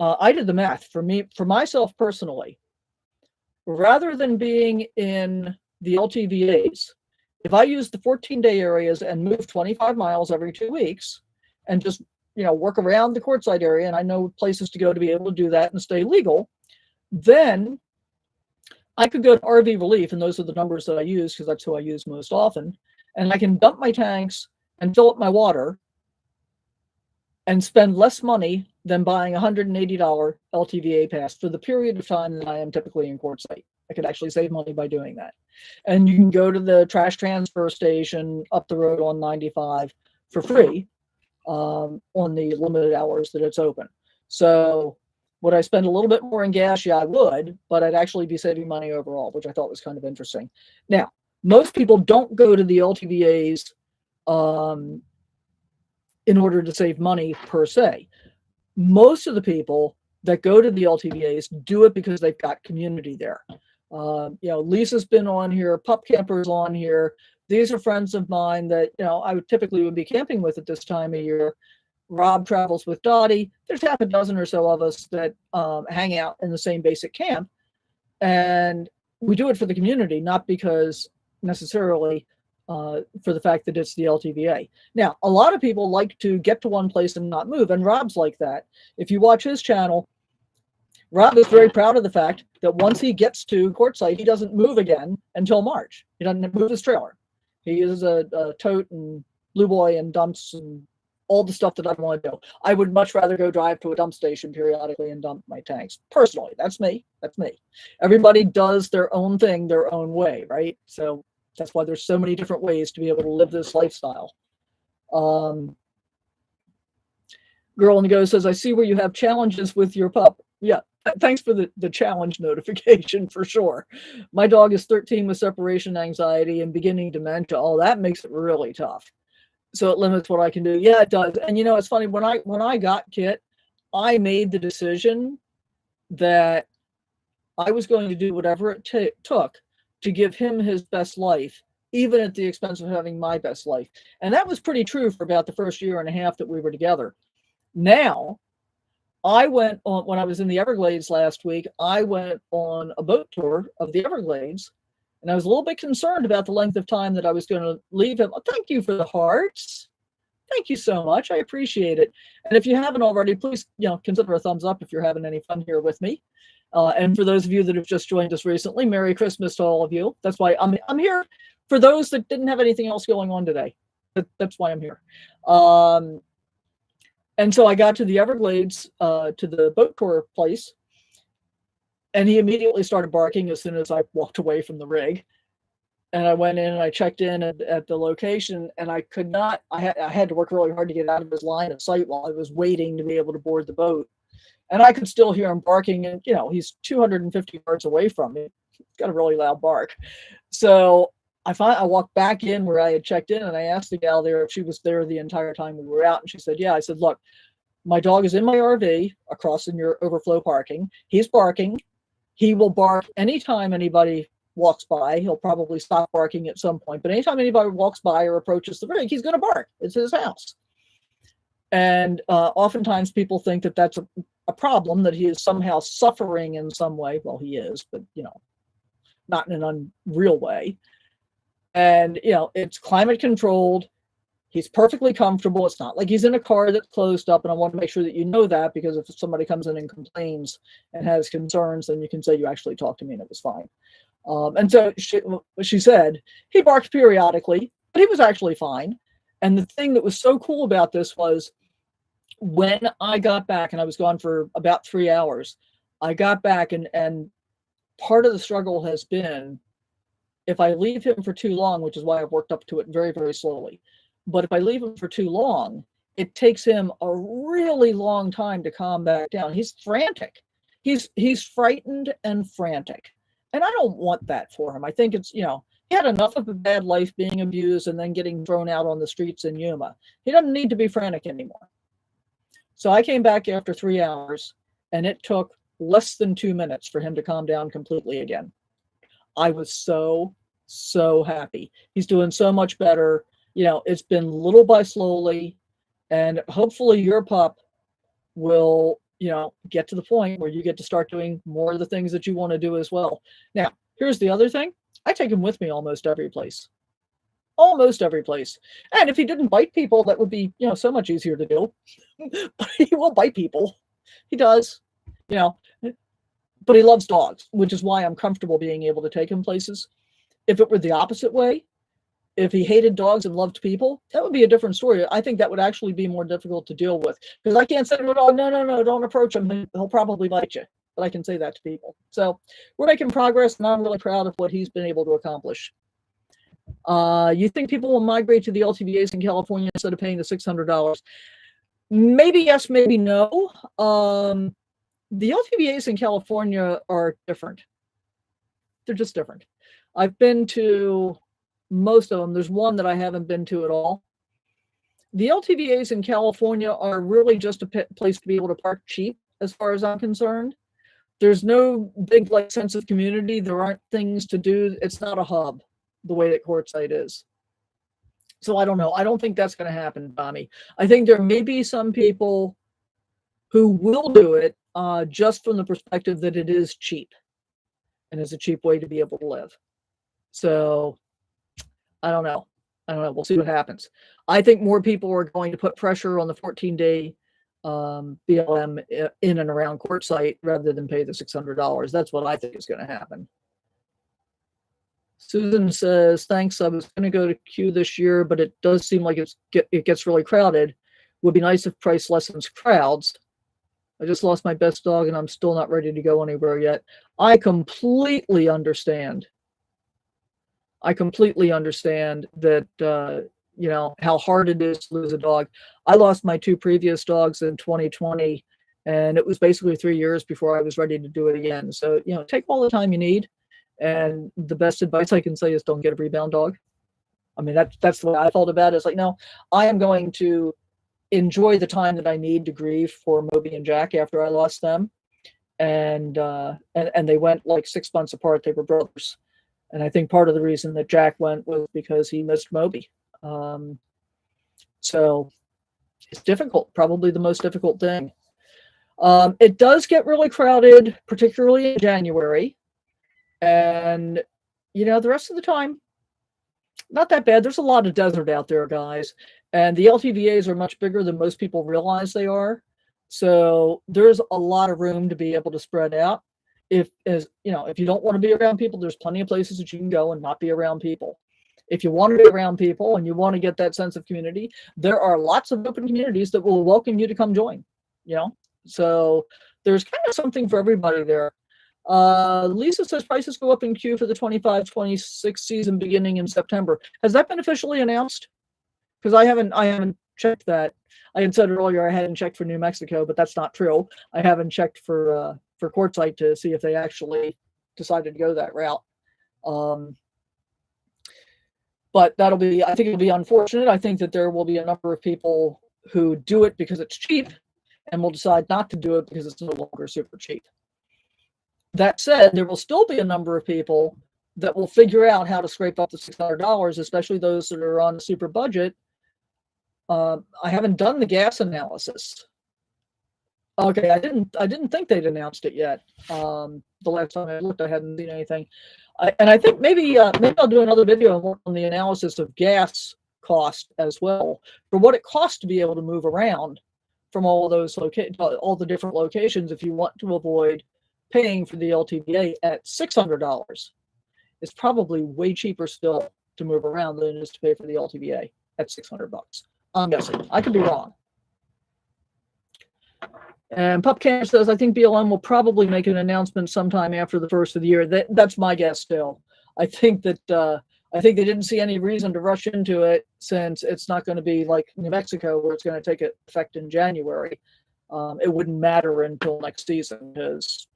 S1: I did the math for myself personally. Rather than being in the LTVAs, If I use the 14-day areas and move 25 miles every 2 weeks and just, work around the Quartzsite area, and I know places to go to be able to do that and stay legal, then I could go to RV Relief, and those are the numbers that I use because that's who I use most often, and I can dump my tanks and fill up my water and spend less money than buying a $180 LTVA pass for the period of time that I am typically in Quartzsite. I could actually save money by doing that. And you can go to the trash transfer station up the road on 95 for free on the limited hours that it's open. So would I spend a little bit more in gas? Yeah, I would, but I'd actually be saving money overall, which I thought was kind of interesting. Now, most people don't go to the LTVAs in order to save money per se. Most of the people that go to the LTVAs do it because they've got community there. Lisa's been on here, Pup Camper's on here. These are friends of mine that, I would typically be camping with at this time of year. Rob travels with Dottie. There's half a dozen or so of us that hang out in the same basic camp. And we do it for the community, not because necessarily for the fact that it's the LTVA. Now, a lot of people like to get to one place and not move, and Rob's like that. If you watch his channel, Rob is very proud of the fact that once he gets to Quartzsite, he doesn't move again until March. He doesn't move his trailer. He uses a tote and Blue Boy and dumps and all the stuff that I want to do. I would much rather go drive to a dump station periodically and dump my tanks. Personally, that's me. Everybody does their own thing their own way, right? So that's why there's so many different ways to be able to live this lifestyle. Girl in the Go says, I see where you have challenges with your pup. Yeah, thanks for the challenge notification for sure. My dog is 13 with separation anxiety and beginning dementia. Oh, that makes it really tough. So it limits what I can do. Yeah, it does. And it's funny, when I got Kit, I made the decision that I was going to do whatever it took to give him his best life, even at the expense of having my best life. And that was pretty true for about the first year and a half that we were together. Now, I went on, when I was in the Everglades last week, I went on a boat tour of the Everglades, and I was a little bit concerned about the length of time that I was going to leave him. Oh, thank you for the hearts. Thank you so much. I appreciate it. And if you haven't already, please, consider a thumbs up if you're having any fun here with me. And for those of you that have just joined us recently, Merry Christmas to all of you. That's why I'm here for those that didn't have anything else going on today. That's why I'm here. And so I got to the Everglades, to the boat tour place, and he immediately started barking as soon as I walked away from the rig. And I went in and I checked in at the location, and I could not, I had to work really hard to get out of his line of sight while I was waiting to be able to board the boat. And I could still hear him barking, and he's 250 yards away from me. He's got a really loud bark. So I walked back in where I had checked in, and I asked the gal there if she was there the entire time we were out, and she said, yeah. I said, look, my dog is in my RV across in your overflow parking. He's barking. He will bark anytime anybody walks by. He'll probably stop barking at some point, but anytime anybody walks by or approaches the rig, he's going to bark. It's his house. And oftentimes people think that that's a problem, that he is somehow suffering in some way. Well, he is, but not in an unreal way. And it's climate controlled. He's perfectly comfortable. It's not like he's in a car that's closed up. And I want to make sure that you know that, because if somebody comes in and complains and has concerns, then you can say you actually talked to me and it was fine. And so she said he barked periodically, but he was actually fine. And the thing that was so cool about this was, when I got back, and I was gone for about 3 hours, I got back, and part of the struggle has been, if I leave him for too long, which is why I've worked up to it very, very slowly, but if I leave him for too long, it takes him a really long time to calm back down. He's frantic. He's frightened and frantic. And I don't want that for him. I think it's, he had enough of a bad life being abused and then getting thrown out on the streets in Yuma. He doesn't need to be frantic anymore. So I came back after 3 hours, and it took less than 2 minutes for him to calm down completely again. I was so happy. He's doing so much better. It's been little by slowly, and hopefully your pup will, get to the point where you get to start doing more of the things that you want to do as well. Now, here's the other thing. I take him with me almost every place. almost every place. And if he didn't bite people, that would be, so much easier to do. But he will bite people. He does, you know, but he loves dogs, which is why I'm comfortable being able to take him places. If it were the opposite way, if he hated dogs and loved people, that would be a different story. I think that would actually be more difficult to deal with, because I can't say to a dog, no, no, no, don't approach him. He'll probably bite you. But I can say that to people. So we're making progress, and I'm really proud of what he's been able to accomplish. You think people will migrate to the LTVAs in California instead of paying the $600? Maybe yes, maybe no. The LTVAs in California are different. They're just different. I've been to most of them. There's one that I haven't been to at all. The LTVAs in California are really just a place to be able to park cheap, as far as I'm concerned. There's no big sense of community. There aren't things to do. It's not a hub the way that Quartzsite is. So I don't know. I don't think that's going to happen, Tommy. I think there may be some people who will do it just from the perspective that it is cheap and is a cheap way to be able to live. So I don't know. We'll see what happens. I think more people are going to put pressure on the 14-day BLM in and around Quartzsite rather than pay the $600. That's what I think is going to happen. Susan says, thanks. I was going to go to Q this year, but it does seem like it gets really crowded. Would be nice if price lessens crowds. I just lost my best dog and I'm still not ready to go anywhere yet. I completely understand. I completely understand that, how hard it is to lose a dog. I lost my 2 previous dogs in 2020, and it was basically 3 years before I was ready to do it again. So, take all the time you need. And the best advice I can say is don't get a rebound dog. I mean, that's the way I felt about it. It's like, no, I am going to enjoy the time that I need to grieve for Moby and Jack after I lost them. And they went 6 months apart. They were brothers. And I think part of the reason that Jack went was because he missed Moby. So it's difficult, probably the most difficult thing. It does get really crowded, particularly in January. And, the rest of the time, not that bad. There's a lot of desert out there, guys. And the LTVAs are much bigger than most people realize they are. So there's a lot of room to be able to spread out. If you don't want to be around people, there's plenty of places that you can go and not be around people. If you want to be around people and you want to get that sense of community, there are lots of open communities that will welcome you to come join, So there's kind of something for everybody there. Lisa says prices go up in Q for the 25-26 season beginning in September. Has that been officially announced? Because I haven't checked that. I had said earlier I hadn't checked for New Mexico, but that's not true. I haven't checked for Quartzsite to see if they actually decided to go that route. But I think it'll be unfortunate. I think that there will be a number of people who do it because it's cheap and will decide not to do it because it's no longer super cheap. That said, there will still be a number of people that will figure out how to scrape up the $600, especially those that are on a super budget. I haven't done the gas analysis. Okay, I didn't think they'd announced it yet. The last time I looked, I hadn't seen anything. And I think maybe I'll do another video on the analysis of gas cost as well, for what it costs to be able to move around from all those all the different locations. If you want to avoid paying for the LTVA at $600, it's probably way cheaper still to move around than it is to pay for the LTVA at $600. I'm guessing. I could be wrong. And PupCam says, I think BLM will probably make an announcement sometime after the first of the year. That's my guess still. I think that they didn't see any reason to rush into it, since it's not going to be like New Mexico where it's going to take effect in January. It wouldn't matter until next season, because,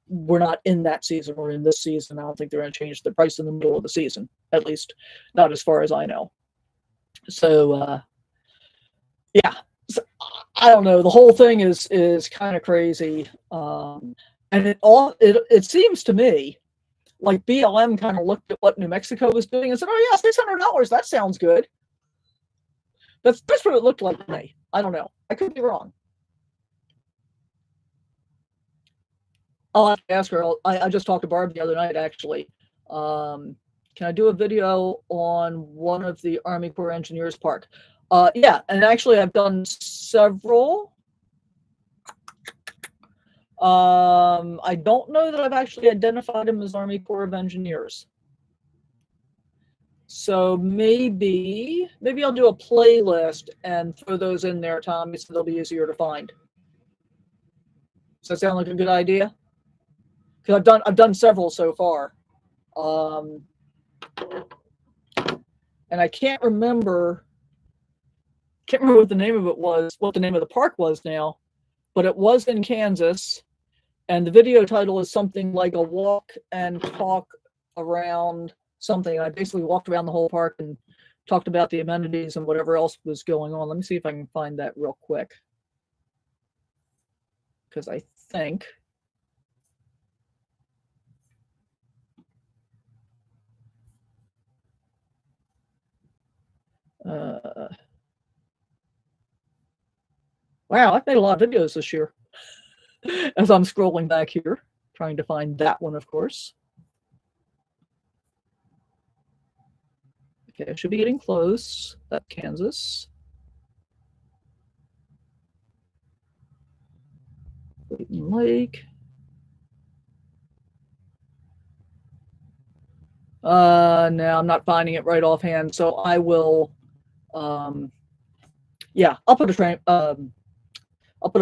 S1: we're not in that season. We're in this season. I don't think they're going to change the price in the middle of the season, at least not as far as I know. So, yeah. So, I don't know. The whole thing is kind of crazy, and it seems to me like BLM kind of looked at what New Mexico was doing and said, "Oh yeah, $600. That sounds good." That's what it looked like to me. I don't know. I could be wrong. I'll have to ask her. I just talked to Barb the other night, actually. Can I do a video on one of the Army Corps Engineers Park? Yeah, and actually I've done several. I don't know that I've actually identified them as Army Corps of Engineers. So maybe I'll do a playlist and throw those in there, Tommy, so they'll be easier to find. Does that sound like a good idea? Because I've done several so far. And I can't remember what the name of it was, what the name of the park was now, but it was in Kansas. And the video title is something like a walk and talk around something. I basically walked around the whole park and talked about the amenities and whatever else was going on. Let me see if I can find that real quick. Because I think wow, I've made a lot of videos this year. As I'm scrolling back here, trying to find that one, of course. Okay, I should be getting close. That's Kansas. Clayton Lake. No, I'm not finding it right offhand, so I will. Yeah, I'll put a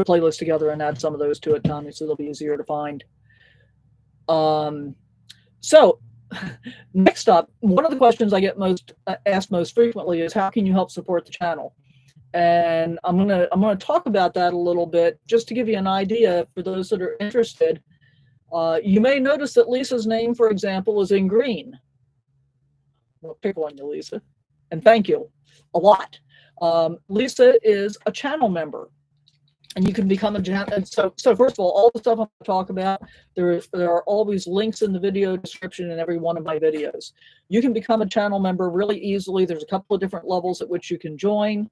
S1: playlist together and add some of those to it, Tommy, so they'll be easier to find. So next up, one of the questions I get asked most frequently is how can you help support the channel? And I'm gonna talk about that a little bit just to give you an idea for those that are interested. You may notice that Lisa's name, for example, is in green. Well, pick on you, Lisa, and thank you a lot. Lisa is a channel member, and you can become a channel. So first of all the stuff I'm going to talk about, there are always links in the video description in every one of my videos. You can become a channel member really easily. There's a couple of different levels at which you can join.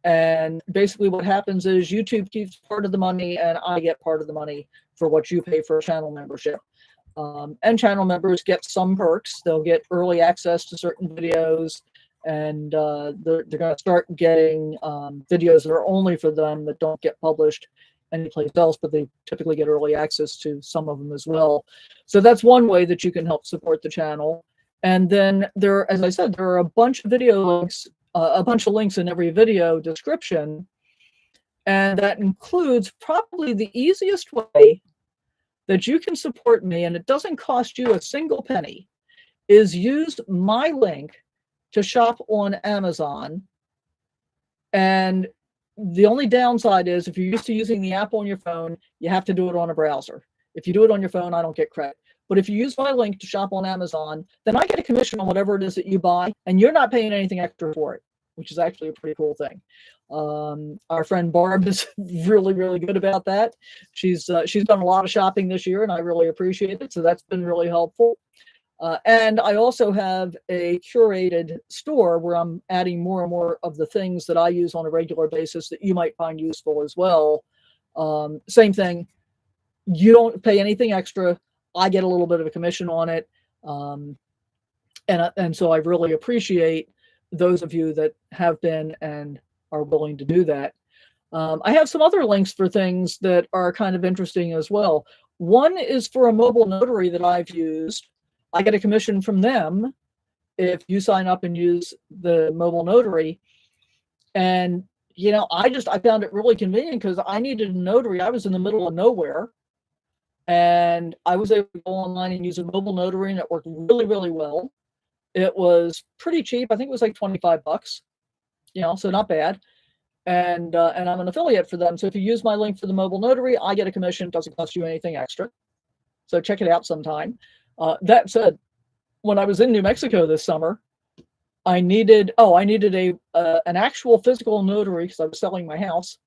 S1: And basically what happens is YouTube keeps part of the money and I get part of the money for what you pay for a channel membership. And channel members get some perks. They'll get early access to certain videos, and they're going to start getting videos that are only for them that don't get published anyplace else, but they typically get early access to some of them as well. So that's one way that you can help support the channel. And then there, as I said, there are a bunch of video links, a bunch of links in every video description. And that includes probably the easiest way that you can support me, and it doesn't cost you a single penny, is use my link to shop on Amazon. And the only downside is if you're used to using the app on your phone, you have to do it on a browser. If you do it on your phone, I don't get credit. But if you use my link to shop on Amazon, then I get a commission on whatever it is that you buy, and you're not paying anything extra for it, which is actually a pretty cool thing. Our friend Barb is really, really good about that. She's done a lot of shopping this year, and I really appreciate it. So that's been really helpful. And I also have a curated store where I'm adding more and more of the things that I use on a regular basis that you might find useful as well. Same thing. You don't pay anything extra. I get a little bit of a commission on it. And so I really appreciate those of you that have been and are willing to do that. I have some other links for things that are kind of interesting as well. One is for a mobile notary that I've used. I get a commission from them if you sign up and use the mobile notary. And, you know, I found it really convenient because I needed a notary. I was in the middle of nowhere, and I was able to go online and use a mobile notary, and it worked really, really well. It was pretty cheap. I think it was like $25, you know, so not bad. And I'm an affiliate for them. So if you use my link for the mobile notary, I get a commission. It doesn't cost you anything extra. So check it out sometime. That said, when I was in New Mexico this summer, I needed an actual physical notary because I was selling my house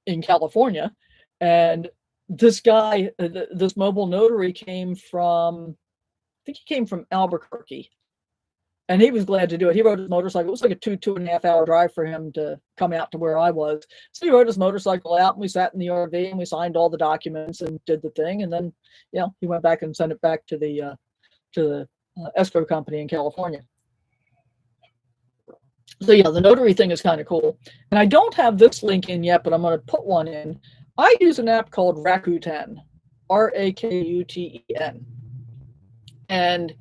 S1: in California. And this guy, this mobile notary came from, I think he came from Albuquerque, and he was glad to do it. He rode his motorcycle. It was like a 2.5 hour drive for him to come out to where I was. So he rode his motorcycle out, and we sat in the RV and we signed all the documents and did the thing. And then, you know, he went back and sent it back to the escrow company in California. So yeah, the notary thing is kind of cool. And I don't have this link in yet, but I'm going to put one in. I use an app called Rakuten, Rakuten. And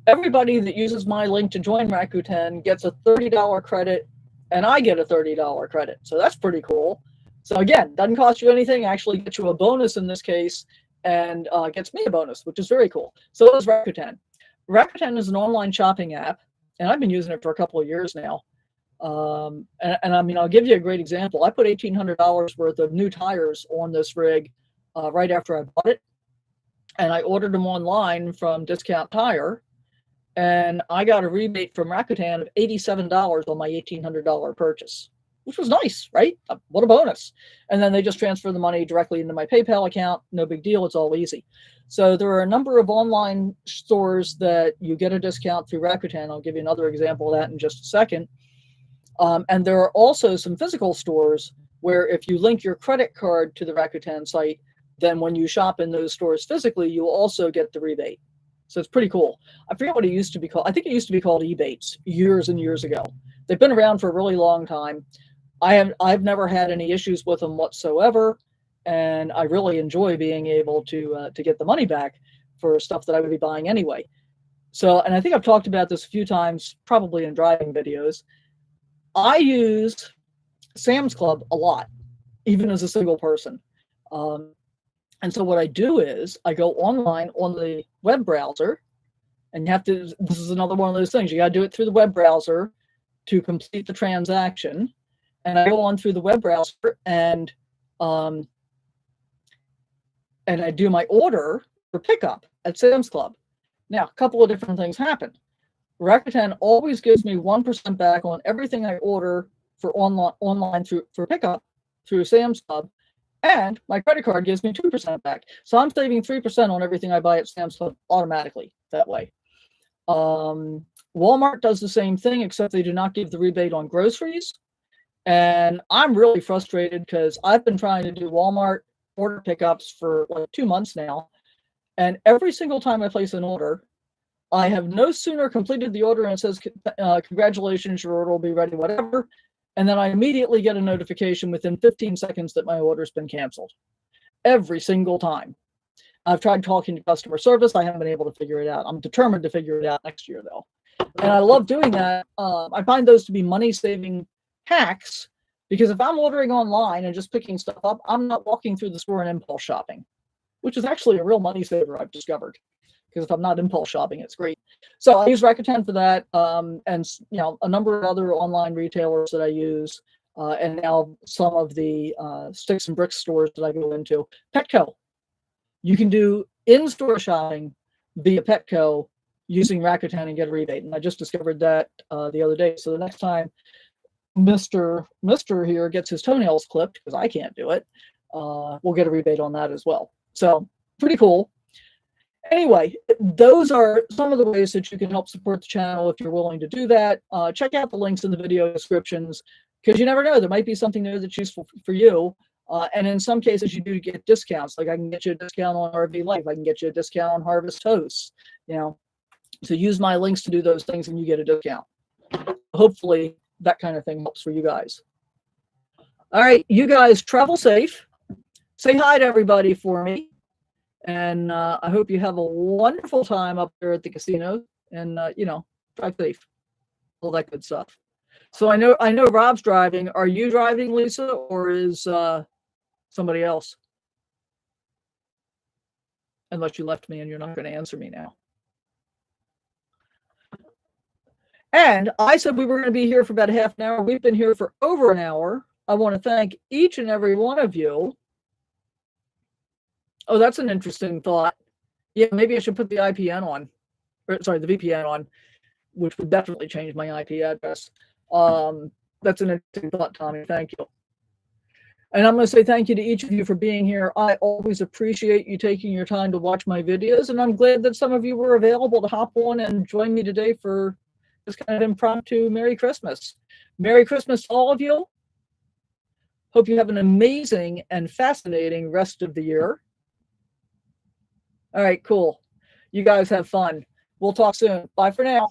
S1: everybody that uses my link to join Rakuten gets a $30 credit, and I get a $30 credit. So that's pretty cool. So again, doesn't cost you anything, actually gets you a bonus in this case, and gets me a bonus, which is very cool. So is Rakuten. Rakuten is an online shopping app, and I've been using it for a couple of years now. And I mean, I'll give you a great example. I put $1,800 worth of new tires on this rig right after I bought it, and I ordered them online from Discount Tire, and I got a rebate from Rakuten of $87 on my $1,800 purchase, which was nice, right? What a bonus. And then they just transfer the money directly into my PayPal account. No big deal. It's all easy. So there are a number of online stores that you get a discount through Rakuten. I'll give you another example of that in just a second. And there are also some physical stores where if you link your credit card to the Rakuten site, then when you shop in those stores physically, you also get the rebate. So it's pretty cool. I forget what it used to be called. I think it used to be called Ebates years and years ago. They've been around for a really long time. I've never had any issues with them whatsoever, and I really enjoy being able to get the money back for stuff that I would be buying anyway. So, and I think I've talked about this a few times, probably in driving videos. I use Sam's Club a lot, even as a single person. And so what I do is I go online on the web browser, and you have to, this is another one of those things, you got to do it through the web browser to complete the transaction. And I go on through the web browser and I do my order for pickup at Sam's Club. Now, a couple of different things happen. Rakuten always gives me 1% back on everything I order for online for pickup through Sam's Club, and my credit card gives me 2% back. So I'm saving 3% on everything I buy at Sam's Club automatically that way. Walmart does the same thing, except they do not give the rebate on groceries. And I'm really frustrated because I've been trying to do Walmart order pickups for like 2 months now. And every single time I place an order, I have no sooner completed the order and it says, congratulations, your order will be ready, whatever. And then I immediately get a notification within 15 seconds that my order's been canceled. Every single time. I've tried talking to customer service. I haven't been able to figure it out. I'm determined to figure it out next year, though. And I love doing that. I find those to be money-saving hacks, because if I'm ordering online and just picking stuff up, I'm not walking through the store and impulse shopping, which is actually a real money saver I've discovered. Because if I'm not impulse shopping, it's great. So I use Rakuten for that, and a number of other online retailers that I use, and now some of the sticks and bricks stores that I go into. Petco, you can do in-store shopping via Petco using Rakuten and get a rebate, and I just discovered that the other day. So the next time Mr. here gets his toenails clipped, because I can't do it, we'll get a rebate on that as well. So pretty cool. Anyway, those are some of the ways that you can help support the channel if you're willing to do that. Check out the links in the video descriptions, because you never know, there might be something there that's useful for you. And in some cases, you do get discounts. Like I can get you a discount on RV Life. I can get you a discount on Harvest Hosts. So use my links to do those things and you get a discount. Hopefully that kind of thing helps for you guys. All right, you guys travel safe. Say hi to everybody for me. And I hope you have a wonderful time up there at the casino, and drive safe, all that good stuff. So I know Rob's driving. Are you driving, Lisa, or is somebody else? Unless you left me and you're not going to answer me now. And I said we were going to be here for about half an hour. We've been here for over an hour. I want to thank each and every one of you. Oh, that's an interesting thought. Yeah, maybe I should put the IPN on. The VPN on, which would definitely change my IP address. That's an interesting thought, Tommy. Thank you. And I'm going to say thank you to each of you for being here. I always appreciate you taking your time to watch my videos, and I'm glad that some of you were available to hop on and join me today for this kind of impromptu Merry Christmas. Merry Christmas to all of you. Hope you have an amazing and fascinating rest of the year. All right, cool. You guys have fun. We'll talk soon. Bye for now.